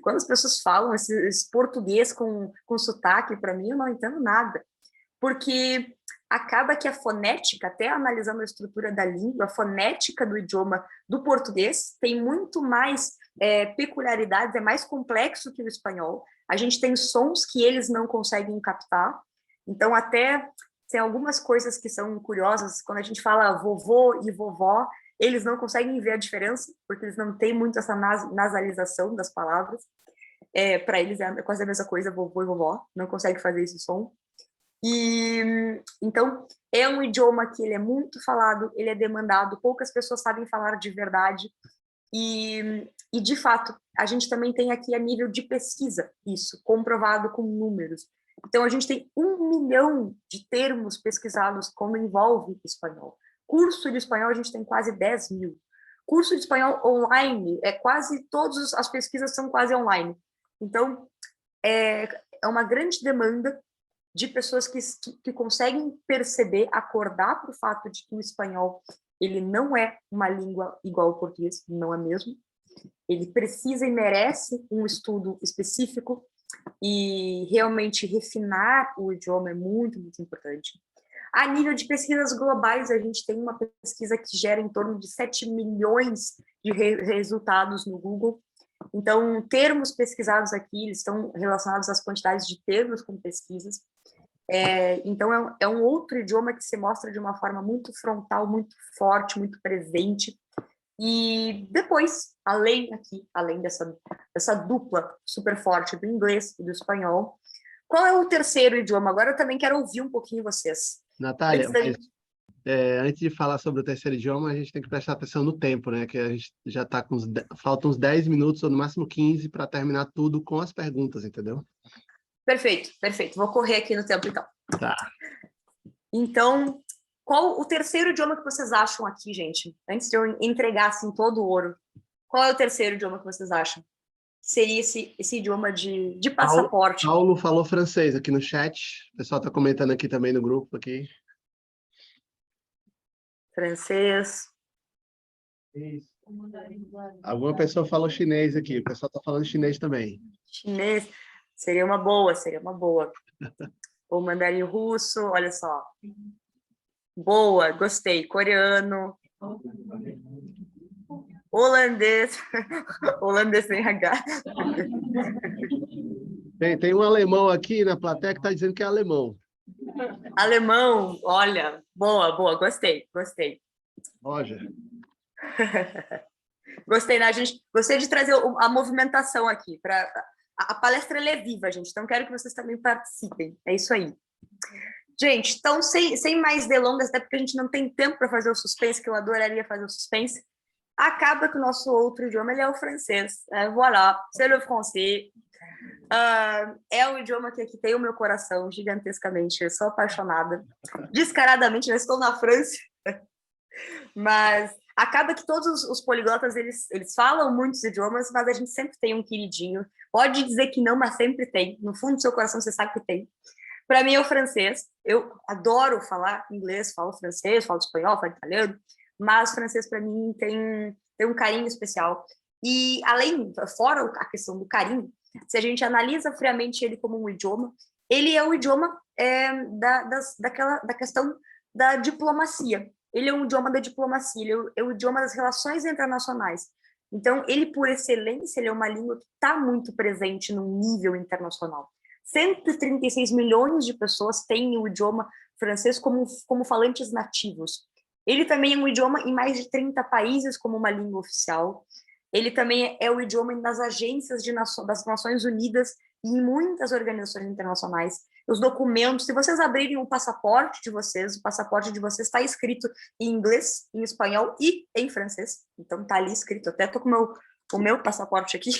Quando as pessoas falam esse português com sotaque, para mim, eu não entendo nada. Porque acaba que a fonética, até analisando a estrutura da língua, a fonética do idioma do português tem muito mais peculiaridades, é mais complexo que o espanhol. A gente tem sons que eles não conseguem captar. Então, até tem algumas coisas que são curiosas. Quando a gente fala vovô e vovó, eles não conseguem ver a diferença, porque eles não têm muito essa nasalização das palavras. Para eles é quase a mesma coisa, vovô e vovó, não conseguem fazer esse som. E então é um idioma que ele é muito falado, ele é demandado, poucas pessoas sabem falar de verdade. E de fato, a gente também tem aqui a nível de pesquisa isso, comprovado com números. Então, a gente tem 1 milhão de termos pesquisados quando envolve espanhol. Curso de espanhol, a gente tem quase 10 mil. Curso de espanhol online, quase todas as pesquisas são quase online. Então, é uma grande demanda de pessoas que conseguem perceber, acordar para o fato de que o espanhol ele não é uma língua igual ao português, não é mesmo. Ele precisa e merece um estudo específico e realmente refinar o idioma é muito, muito importante. A nível de pesquisas globais, a gente tem uma pesquisa que gera em torno de 7 milhões de resultados no Google. Então, termos pesquisados aqui, eles estão relacionados às quantidades de termos com pesquisas. Então, é um outro idioma que se mostra de uma forma muito frontal, muito forte, muito presente. E depois, além dessa dupla super forte do inglês e do espanhol, qual é o terceiro idioma? Agora eu também quero ouvir um pouquinho vocês. Natália, antes de falar sobre o terceiro idioma, a gente tem que prestar atenção no tempo, né? Que a gente já está com faltam uns 10 minutos ou no máximo 15 para terminar tudo com as perguntas, entendeu? Perfeito, perfeito. Vou correr aqui no tempo, então. Tá. Então, qual o terceiro idioma que vocês acham aqui, gente? Antes de eu entregar, assim, todo o ouro. Qual é o terceiro idioma que vocês acham? Seria esse idioma de passaporte. Paulo falou francês aqui no chat. O pessoal está comentando aqui também no grupo. Aqui. Francês. Isso. Alguma pessoa falou chinês aqui. O pessoal está falando chinês também. Chinês. Seria uma boa, seria uma boa. O mandarim russo, olha só. Boa, gostei. Coreano. Holandês. Holandês sem H. Tem um alemão aqui na plateia que está dizendo que é alemão. Alemão, olha. Boa, boa. Gostei, gostei. Roger. Gostei, né, gente? Gostei de trazer a movimentação aqui. A palestra ela é viva, gente. Então, quero que vocês também participem. É isso aí. Gente, então, sem mais delongas, até porque a gente não tem tempo para fazer o suspense, que eu adoraria fazer o suspense, acaba que o nosso outro idioma ele é o francês. Voilà, c'est le français. É um idioma que aqui tem o meu coração gigantescamente. Eu sou apaixonada. Descaradamente, eu estou na França. Mas acaba que todos os poliglotas, eles falam muitos idiomas, mas a gente sempre tem um queridinho. Pode dizer que não, mas sempre tem. No fundo do seu coração, você sabe que tem. Para mim, é o francês. Eu adoro falar inglês, falo francês, falo espanhol, falo italiano, mas francês, para mim, tem um carinho especial. E, fora a questão do carinho, se a gente analisa friamente ele como um idioma, ele é um idioma da questão da diplomacia. Ele é um idioma da diplomacia, ele é o idioma das relações internacionais. Então, ele, por excelência, ele é uma língua que está muito presente no nível internacional. 136 milhões de pessoas têm o idioma francês como falantes nativos. Ele também é um idioma em mais de 30 países como uma língua oficial. Ele também é o idioma das agências das Nações Unidas e em muitas organizações internacionais. Os documentos, se vocês abrirem o passaporte de vocês, o passaporte de vocês está escrito em inglês, em espanhol e em francês. Então, está ali escrito. Até estou com o meu passaporte aqui.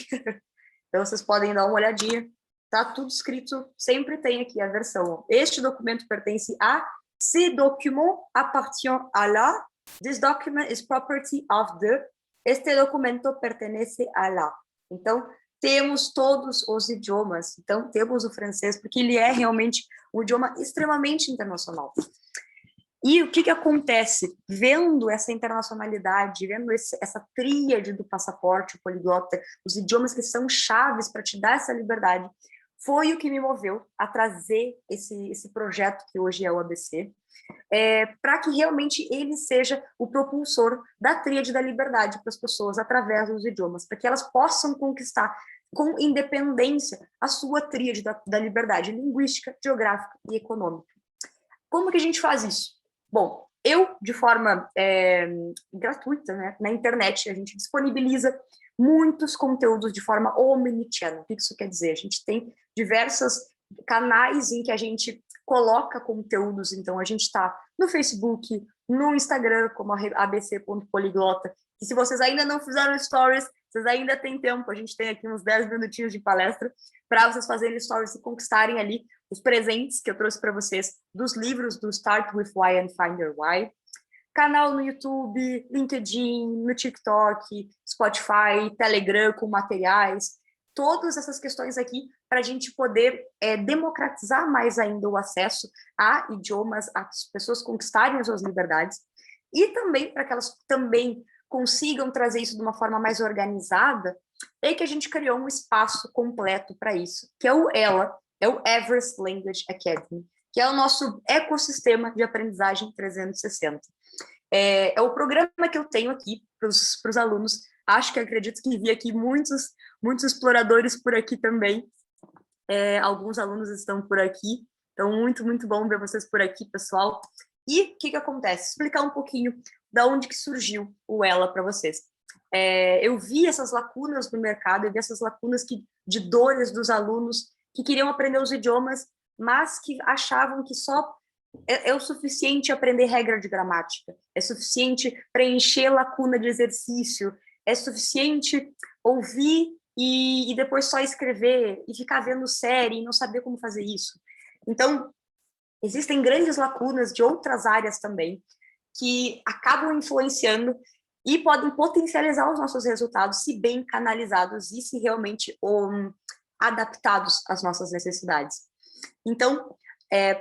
Então, vocês podem dar uma olhadinha. tá tudo escrito, sempre tem aqui a versão. Este documento pertence a, ce document appartient à la, this document is property of the, este documento pertenece a la. Então, temos todos os idiomas. Então, temos o francês, porque ele é realmente um idioma extremamente internacional. E o que acontece? Vendo essa internacionalidade, vendo essa tríade do passaporte, o poliglota, os idiomas que são chaves para te dar essa liberdade, foi o que me moveu a trazer esse projeto que hoje é o ABC, para que realmente ele seja o propulsor da tríade da liberdade para as pessoas através dos idiomas, para que elas possam conquistar com independência a sua tríade da liberdade linguística, geográfica e econômica. Como que a gente faz isso? Bom, eu, de forma gratuita, né, na internet, a gente disponibiliza muitos conteúdos de forma omnichannel. O que isso quer dizer? A gente tem diversos canais em que a gente coloca conteúdos, então a gente está no Facebook, no Instagram, como abc.poliglota, e se vocês ainda não fizeram stories, vocês ainda têm tempo, a gente tem aqui uns 10 minutinhos de palestra para vocês fazerem stories e conquistarem ali os presentes que eu trouxe para vocês dos livros do Start With Why and Find Your Why. Canal no YouTube, LinkedIn, no TikTok, Spotify, Telegram com materiais, todas essas questões aqui para a gente poder democratizar mais ainda o acesso a idiomas, as pessoas conquistarem as suas liberdades e também para que elas também consigam trazer isso de uma forma mais organizada, é que a gente criou um espaço completo para isso, que é o ELA, é o Everest Language Academy, que é o nosso ecossistema de aprendizagem 360. É o programa que eu tenho aqui para os alunos. Acredito que vi aqui muitos exploradores por aqui também. Alguns alunos estão por aqui. Então, muito, muito bom ver vocês por aqui, pessoal. E o que acontece? Explicar um pouquinho da onde que surgiu o ELA para vocês. Eu vi essas lacunas no mercado, eu vi essas lacunas de dores dos alunos que queriam aprender os idiomas, mas que achavam que só é o suficiente aprender regra de gramática, é suficiente preencher lacuna de exercício, é suficiente ouvir e depois só escrever e ficar vendo série e não saber como fazer isso. Então, existem grandes lacunas de outras áreas também que acabam influenciando e podem potencializar os nossos resultados se bem canalizados e se realmente adaptados às nossas necessidades. Então,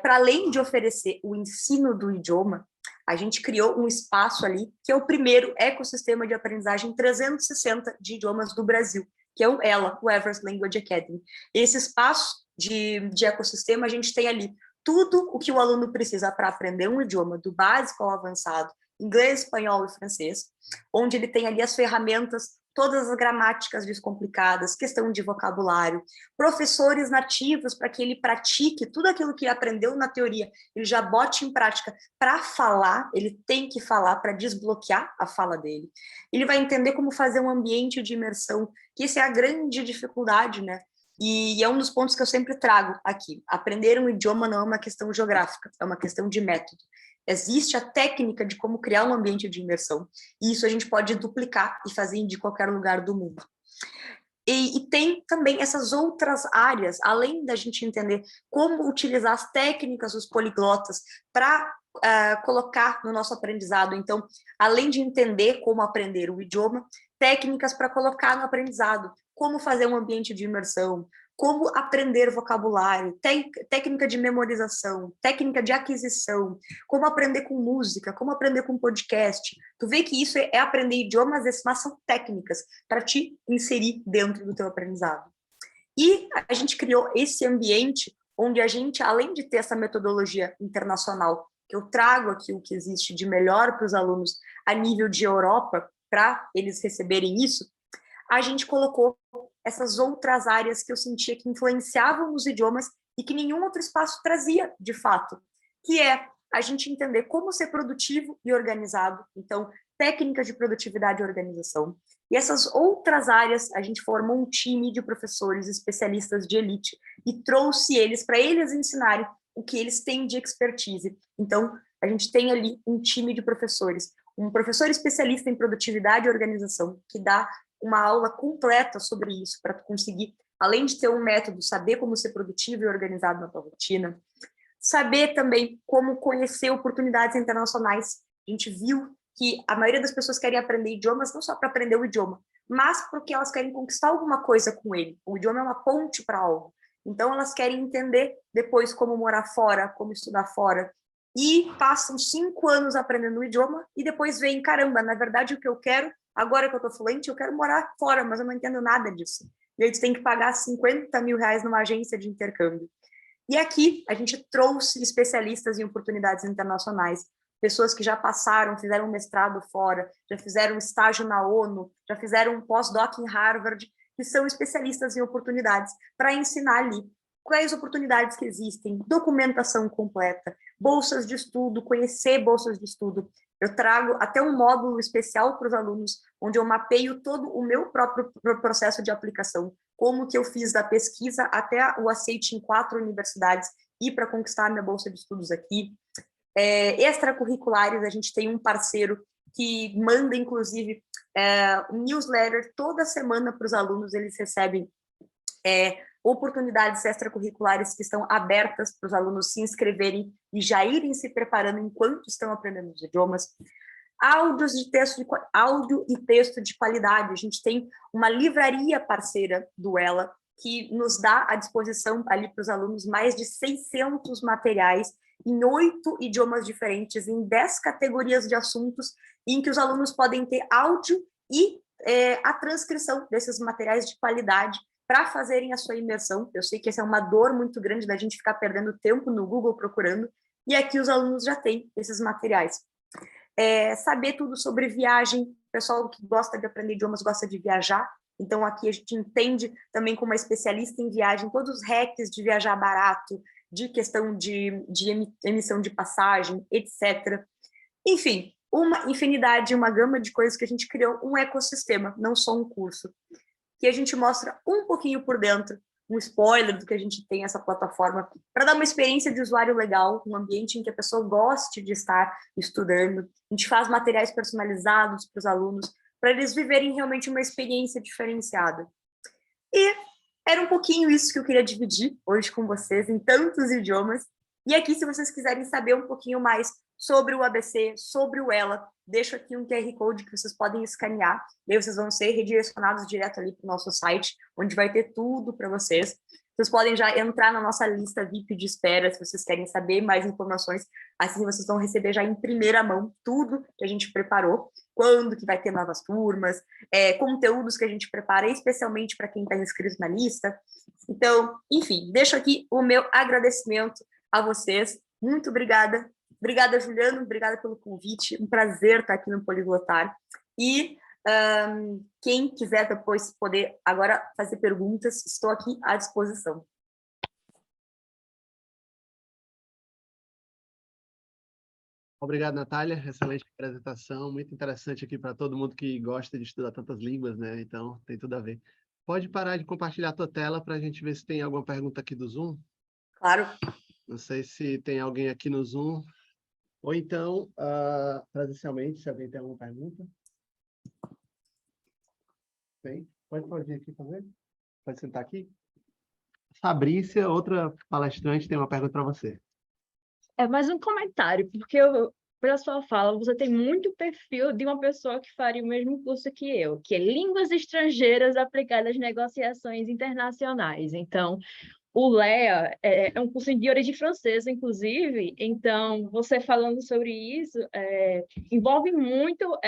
para além de oferecer o ensino do idioma, a gente criou um espaço ali, que é o primeiro ecossistema de aprendizagem 360 de idiomas do Brasil, que é o ELA, o Everest Language Academy. Esse espaço de ecossistema, a gente tem ali tudo o que o aluno precisa para aprender um idioma, do básico ao avançado, inglês, espanhol e francês, onde ele tem ali as ferramentas, todas as gramáticas descomplicadas, questão de vocabulário, professores nativos para que ele pratique tudo aquilo que aprendeu na teoria, ele já bote em prática para falar, ele tem que falar para desbloquear a fala dele. Ele vai entender como fazer um ambiente de imersão, que essa é a grande dificuldade, né? E é um dos pontos que eu sempre trago aqui. Aprender um idioma não é uma questão geográfica, é uma questão de método. Existe a técnica de como criar um ambiente de imersão, e isso a gente pode duplicar e fazer de qualquer lugar do mundo. E tem também essas outras áreas, além da gente entender como utilizar as técnicas dos poliglotas para colocar no nosso aprendizado. Então, além de entender como aprender o idioma, técnicas para colocar no aprendizado, como fazer um ambiente de imersão, como aprender vocabulário, técnica de memorização, técnica de aquisição, como aprender com música, como aprender com podcast. Tu vê que isso é aprender idiomas, mas são técnicas para te inserir dentro do teu aprendizado. E a gente criou esse ambiente onde a gente, além de ter essa metodologia internacional, que eu trago aqui o que existe de melhor para os alunos a nível de Europa, para eles receberem isso, a gente colocou essas outras áreas que eu sentia que influenciavam nos idiomas e que nenhum outro espaço trazia, de fato, que é a gente entender como ser produtivo e organizado, então, técnicas de produtividade e organização. E essas outras áreas, a gente formou um time de professores especialistas de elite e trouxe eles para eles ensinarem o que eles têm de expertise. Então, a gente tem ali um time de professores, um professor especialista em produtividade e organização, que dá uma aula completa sobre isso, para tu conseguir além de ter um método, saber como ser produtivo e organizado na tua rotina, saber também como conhecer oportunidades internacionais. A gente viu que a maioria das pessoas querem aprender idiomas não só para aprender o idioma, mas porque elas querem conquistar alguma coisa com ele. O idioma é uma ponte para algo. Então, elas querem entender depois como morar fora, como estudar fora. E passam 5 anos aprendendo o idioma e depois veem, caramba, na verdade o que eu quero, agora que eu estou fluente, eu quero morar fora, mas eu não entendo nada disso. E aí tu tem que pagar 50 mil reais numa agência de intercâmbio. E aqui a gente trouxe especialistas em oportunidades internacionais, pessoas que já passaram, fizeram um mestrado fora, já fizeram um estágio na ONU, já fizeram um pós-doc em Harvard, que são especialistas em oportunidades, para ensinar ali quais oportunidades que existem, documentação completa, bolsas de estudo, conhecer bolsas de estudo. Eu trago até um módulo especial para os alunos, onde eu mapeio todo o meu próprio processo de aplicação, como que eu fiz da pesquisa até o aceite em 4 universidades e para conquistar a minha bolsa de estudos aqui. Extracurriculares, a gente tem um parceiro que manda, inclusive, um newsletter toda semana para os alunos, eles recebem oportunidades extracurriculares que estão abertas para os alunos se inscreverem e já irem se preparando enquanto estão aprendendo os idiomas. Áudio e texto de qualidade. A gente tem uma livraria parceira do Ela, que nos dá à disposição ali para os alunos mais de 600 materiais em 8 idiomas diferentes, em 10 categorias de assuntos, em que os alunos podem ter áudio e a transcrição desses materiais de qualidade para fazerem a sua imersão. Eu sei que essa é uma dor muito grande da gente ficar perdendo tempo no Google procurando, e aqui os alunos já têm esses materiais. Saber tudo sobre viagem, o pessoal que gosta de aprender idiomas gosta de viajar, então aqui a gente entende também como uma especialista em viagem, todos os hacks de viajar barato, de questão de emissão de passagem, etc. Enfim, uma infinidade, uma gama de coisas que a gente criou, um ecossistema, não só um curso, que a gente mostra um pouquinho por dentro, um spoiler do que a gente tem essa plataforma, para dar uma experiência de usuário legal, um ambiente em que a pessoa goste de estar estudando. A gente faz materiais personalizados para os alunos, para eles viverem realmente uma experiência diferenciada. E era um pouquinho isso que eu queria dividir hoje com vocês, em tantos idiomas. E aqui, se vocês quiserem saber um pouquinho mais sobre o ABC, sobre o Ela, deixo aqui um QR Code que vocês podem escanear, e aí vocês vão ser redirecionados direto ali para o nosso site, onde vai ter tudo para vocês. Vocês podem já entrar na nossa lista VIP de espera, se vocês querem saber mais informações, assim vocês vão receber já em primeira mão tudo que a gente preparou, quando que vai ter novas turmas, conteúdos que a gente prepara especialmente para quem está inscrito na lista. Então, enfim, deixo aqui o meu agradecimento a vocês. Muito obrigada. Obrigada, Juliano. Obrigada pelo convite. Um prazer estar aqui no Poliglotar. E quem quiser depois poder agora fazer perguntas, estou aqui à disposição. Obrigado, Natália. Excelente apresentação, muito interessante aqui para todo mundo que gosta de estudar tantas línguas, né? Então, tem tudo a ver. Pode parar de compartilhar a tua tela para a gente ver se tem alguma pergunta aqui do Zoom? Claro. Não sei se tem alguém aqui no Zoom. Ou então, presencialmente, se alguém tem alguma pergunta. Tem? Pode vir aqui fazer? Pode sentar aqui? Fabrícia, outra palestrante, tem uma pergunta para você. É mais um comentário, porque pela sua fala, você tem muito perfil de uma pessoa que faria o mesmo curso que eu, que é Línguas Estrangeiras Aplicadas às Negociações Internacionais. Então, o LEA é um curso de origem francesa, inclusive, então, você falando sobre isso, envolve muito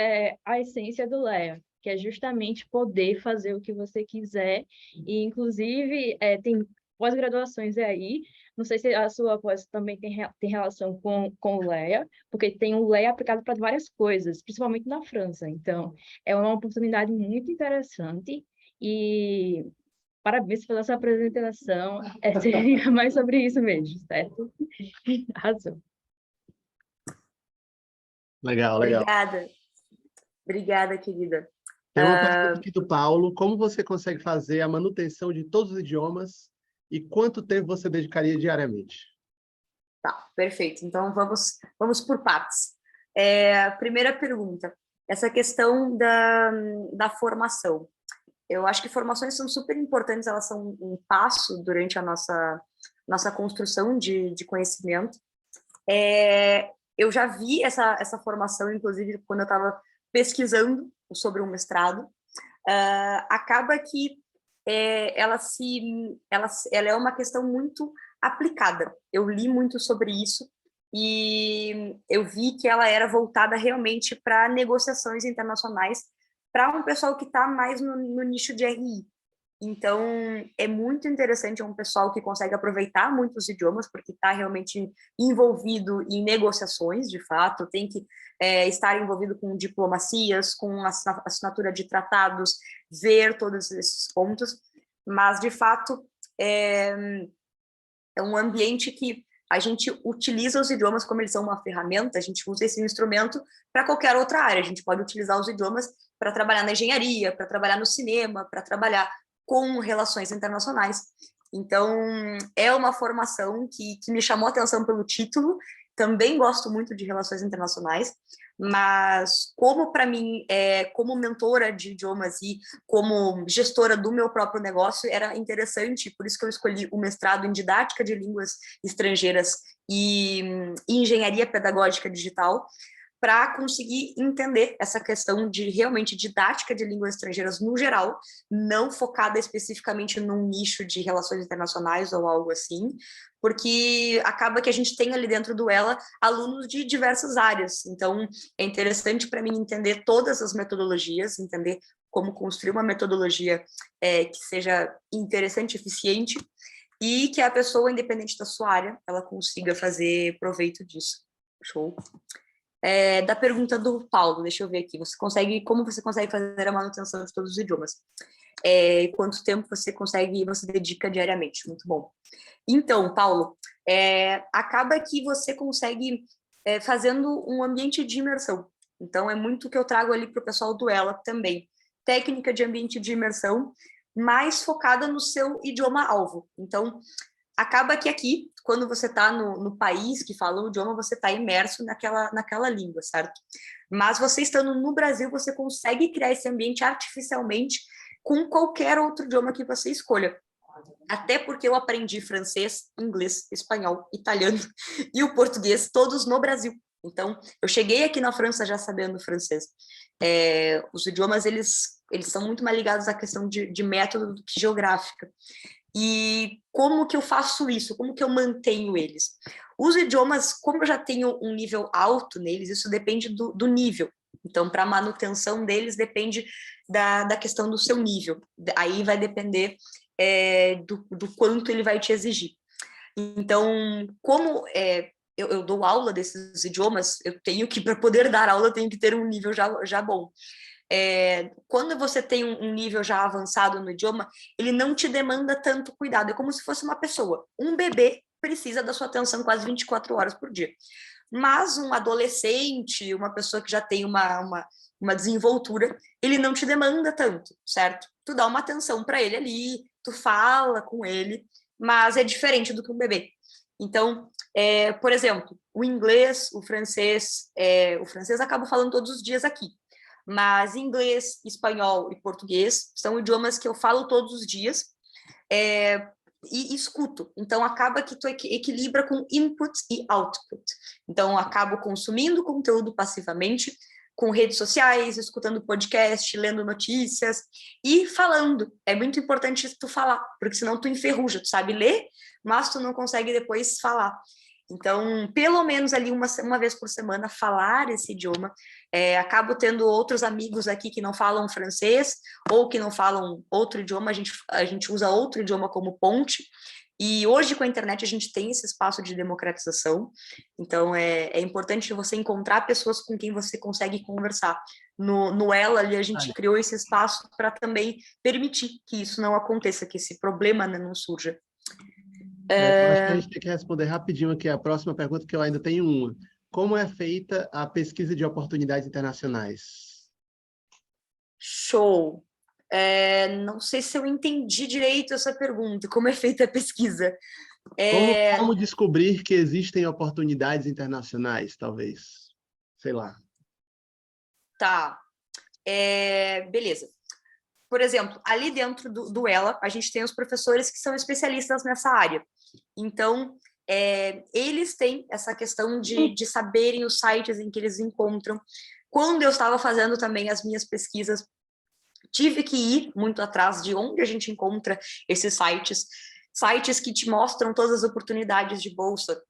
a essência do LEA, que é justamente poder fazer o que você quiser, e, inclusive, tem pós-graduações aí. Não sei se a sua pós também tem relação com o LEA, porque tem o LEA aplicado para várias coisas, principalmente na França. Então, é uma oportunidade muito interessante e parabéns pela sua apresentação. Seria mais sobre isso mesmo, certo? Arrasou. Legal, legal. Obrigada. Obrigada, querida. Tem uma pergunta aqui do Paulo. Como você consegue fazer a manutenção de todos os idiomas e quanto tempo você dedicaria diariamente? Tá, perfeito. Então, vamos por partes. Primeira pergunta, essa questão da formação. eu acho que formações são super importantes, elas são um passo durante a nossa construção de conhecimento. Eu já vi essa formação, inclusive, quando eu estava pesquisando sobre um mestrado. Acaba que ela é uma questão muito aplicada. Eu li muito sobre isso e eu vi que ela era voltada realmente para negociações internacionais, para um pessoal que está mais no nicho de RI. Então, é muito interessante, é um pessoal que consegue aproveitar muitos idiomas, porque está realmente envolvido em negociações, de fato, tem que estar envolvido com diplomacias, com assinatura de tratados, ver todos esses pontos, mas, de fato, é um ambiente que a gente utiliza os idiomas como eles são uma ferramenta, a gente usa esse instrumento para qualquer outra área, a gente pode utilizar os idiomas para trabalhar na engenharia, para trabalhar no cinema, para trabalhar com relações internacionais. Então, é uma formação que me chamou a atenção pelo título, também gosto muito de relações internacionais, mas como para mim, como mentora de idiomas e como gestora do meu próprio negócio, era interessante, por isso que eu escolhi o mestrado em didática de línguas estrangeiras e engenharia pedagógica digital, para conseguir entender essa questão de realmente didática de línguas estrangeiras no geral, não focada especificamente num nicho de relações internacionais ou algo assim, porque acaba que a gente tem ali dentro do ELA alunos de diversas áreas, então é interessante para mim entender todas as metodologias, entender como construir uma metodologia que seja interessante, eficiente, e que a pessoa, independente da sua área, ela consiga fazer proveito disso. Show? Da pergunta do Paulo, deixa eu ver aqui. Como você consegue fazer a manutenção de todos os idiomas? Quanto tempo você dedica diariamente? Muito bom. Então, Paulo, acaba que você consegue fazendo um ambiente de imersão. Então, é muito o que eu trago ali para o pessoal do ELA também. Técnica de ambiente de imersão, mais focada no seu idioma-alvo. Então, acaba que aqui, quando você está no país que fala o idioma, você está imerso naquela língua, certo? Mas você estando no Brasil, você consegue criar esse ambiente artificialmente com qualquer outro idioma que você escolha. Até porque eu aprendi francês, inglês, espanhol, italiano e o português, todos no Brasil. Então, eu cheguei aqui na França já sabendo francês. Os idiomas, eles são muito mais ligados à questão de método do que geográfica. E como que eu faço isso? Como que eu mantenho eles? Os idiomas, como eu já tenho um nível alto neles, isso depende do nível. Então, para a manutenção deles, depende da questão do seu nível. Aí vai depender do quanto ele vai te exigir. Então, como eu dou aula desses idiomas, eu tenho que, para poder dar aula, eu tenho que ter um nível já bom. Quando você tem um nível já avançado no idioma, ele não te demanda tanto cuidado, é como se fosse uma pessoa. Um bebê precisa da sua atenção quase 24 horas por dia. Mas um adolescente, uma pessoa que já tem uma desenvoltura, ele não te demanda tanto, certo? Tu dá uma atenção para ele ali, tu fala com ele, mas é diferente do que um bebê. Então, por exemplo, o inglês, o francês acabo falando todos os dias aqui. Mas inglês, espanhol e português são idiomas que eu falo todos os dias e escuto. Então, acaba que tu equilibra com input e output. Então, acabo consumindo conteúdo passivamente, com redes sociais, escutando podcast, lendo notícias e falando. É muito importante tu falar, porque senão tu enferruja. Tu sabe ler, mas tu não consegue depois falar. Então, pelo menos ali uma vez por semana, falar esse idioma. Acabo tendo outros amigos aqui que não falam francês ou que não falam outro idioma, a gente usa outro idioma como ponte. E hoje, com a internet, a gente tem esse espaço de democratização. Então, é importante você encontrar pessoas com quem você consegue conversar. No ELA, ali, a gente criou esse espaço para também permitir que isso não aconteça, que esse problema, né, não surja. Eu acho que a gente tem que responder rapidinho aqui a próxima pergunta, que eu ainda tenho uma. Como é feita a pesquisa de oportunidades internacionais? Show! Não sei se eu entendi direito essa pergunta. Como é feita a pesquisa? Como descobrir que existem oportunidades internacionais, talvez? Sei lá. Tá. Beleza. por exemplo, ali dentro do Ela, a gente tem os professores que são especialistas nessa área. Então, eles têm essa questão de saberem os sites em que eles encontram. Quando eu estava fazendo também as minhas pesquisas, tive que ir muito atrás de onde a gente encontra esses sites que te mostram todas as oportunidades de bolsa,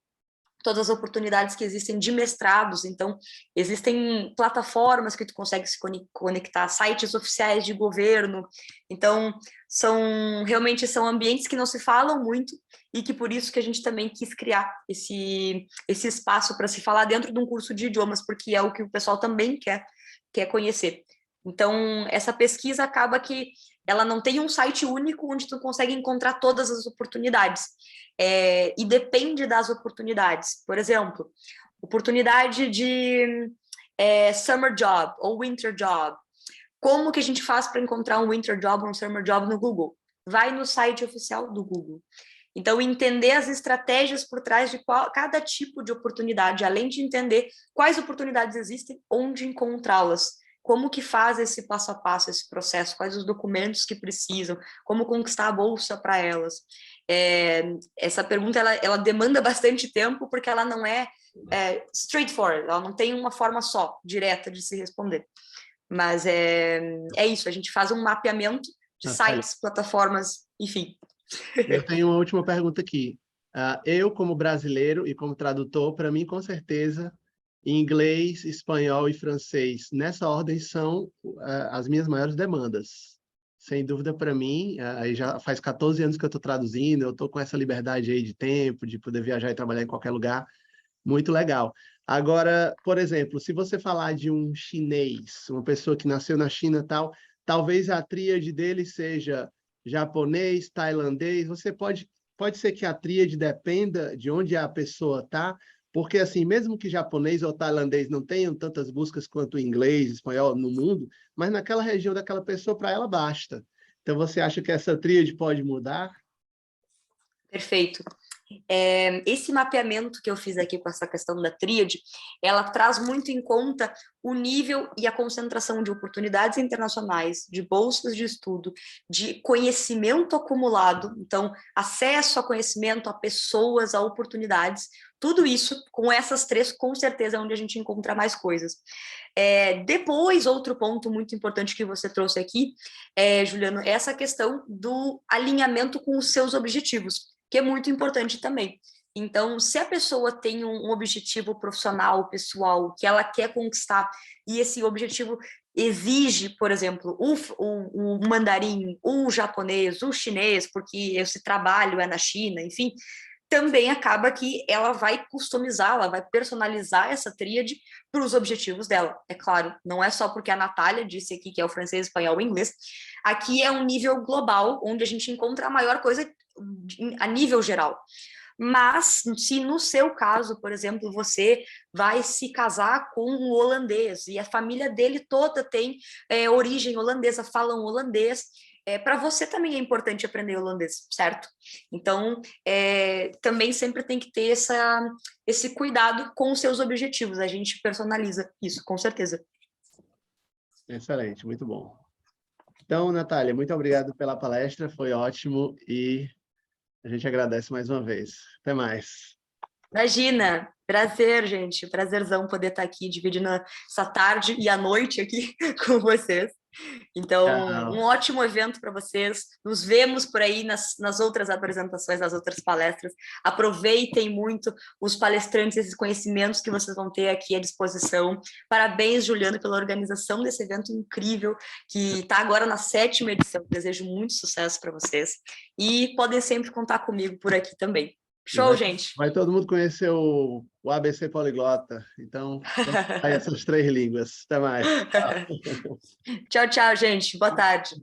todas as oportunidades que existem de mestrados. Então, existem plataformas que tu consegue se conectar, sites oficiais de governo. Então, realmente são ambientes que não se falam muito e que por isso que a gente também quis criar esse espaço para se falar dentro de um curso de idiomas, porque é o que o pessoal também quer conhecer. Então, essa pesquisa acaba que ela não tem um site único onde tu consegue encontrar todas as oportunidades. E depende das oportunidades. Por exemplo, oportunidade de summer job ou winter job. Como que a gente faz para encontrar um winter job ou um summer job no Google? Vai no site oficial do Google. Então, entender as estratégias por trás de cada tipo de oportunidade, além de entender quais oportunidades existem, onde encontrá-las. Como que faz esse passo a passo, esse processo, quais os documentos que precisam, como conquistar a bolsa para elas. Essa pergunta, ela demanda bastante tempo, porque ela não é straightforward, ela não tem uma forma só, direta de se responder. Mas é isso, a gente faz um mapeamento de sites, plataformas, enfim. Eu tenho uma última pergunta aqui. Eu, como brasileiro e como tradutor, para mim, com certeza, inglês, espanhol e francês, nessa ordem, são as minhas maiores demandas. Sem dúvida, para mim, aí já faz 14 anos que eu estou traduzindo, eu estou com essa liberdade aí de tempo, de poder viajar e trabalhar em qualquer lugar, muito legal. Agora, por exemplo, se você falar de um chinês, uma pessoa que nasceu na China e tal, talvez a tríade dele seja japonês, tailandês, pode ser que a tríade dependa de onde a pessoa está, porque, assim, mesmo que japonês ou tailandês não tenham tantas buscas quanto inglês, espanhol no mundo, mas naquela região daquela pessoa, para ela, basta. Então, você acha que essa tríade pode mudar? Perfeito. Esse mapeamento que eu fiz aqui com essa questão da tríade, ela traz muito em conta o nível e a concentração de oportunidades internacionais, de bolsas de estudo, de conhecimento acumulado, então, acesso a conhecimento, a pessoas, a oportunidades, tudo isso, com essas três, com certeza é onde a gente encontra mais coisas. Depois, outro ponto muito importante que você trouxe aqui, Juliano, é essa questão do alinhamento com os seus objetivos, que é muito importante também. Então, se a pessoa tem um objetivo profissional, pessoal, que ela quer conquistar, e esse objetivo exige, por exemplo, o mandarim, o japonês, o chinês, porque esse trabalho é na China, enfim, também acaba que ela vai customizar, ela vai personalizar essa tríade para os objetivos dela. É claro, não é só porque a Natália disse aqui que é o francês, espanhol e inglês. Aqui é um nível global, onde a gente encontra a maior coisa a nível geral. Mas, se no seu caso, por exemplo, você vai se casar com um holandês e a família dele toda tem origem holandesa, falam holandês, para você também é importante aprender holandês, certo? Então, também sempre tem que ter esse cuidado com os seus objetivos. A gente personaliza isso, com certeza. Excelente, muito bom. Então, Natália, muito obrigado pela palestra, foi ótimo e a gente agradece mais uma vez. Até mais. Imagina, prazer, gente. Prazerzão poder estar aqui dividindo essa tarde e a noite aqui com vocês. Então, um ótimo evento para vocês. Nos vemos por aí nas outras apresentações, nas outras palestras. Aproveitem muito os palestrantes, esses conhecimentos que vocês vão ter aqui à disposição. Parabéns, Juliano, pela organização desse evento incrível, que está agora na 7ª edição. Desejo muito sucesso para vocês. E podem sempre contar comigo por aqui também. Show, gente! Vai todo mundo conhecer o ABC Poliglota. Então, essas 3 línguas. Até mais. Tchau, tchau, gente. Boa tarde.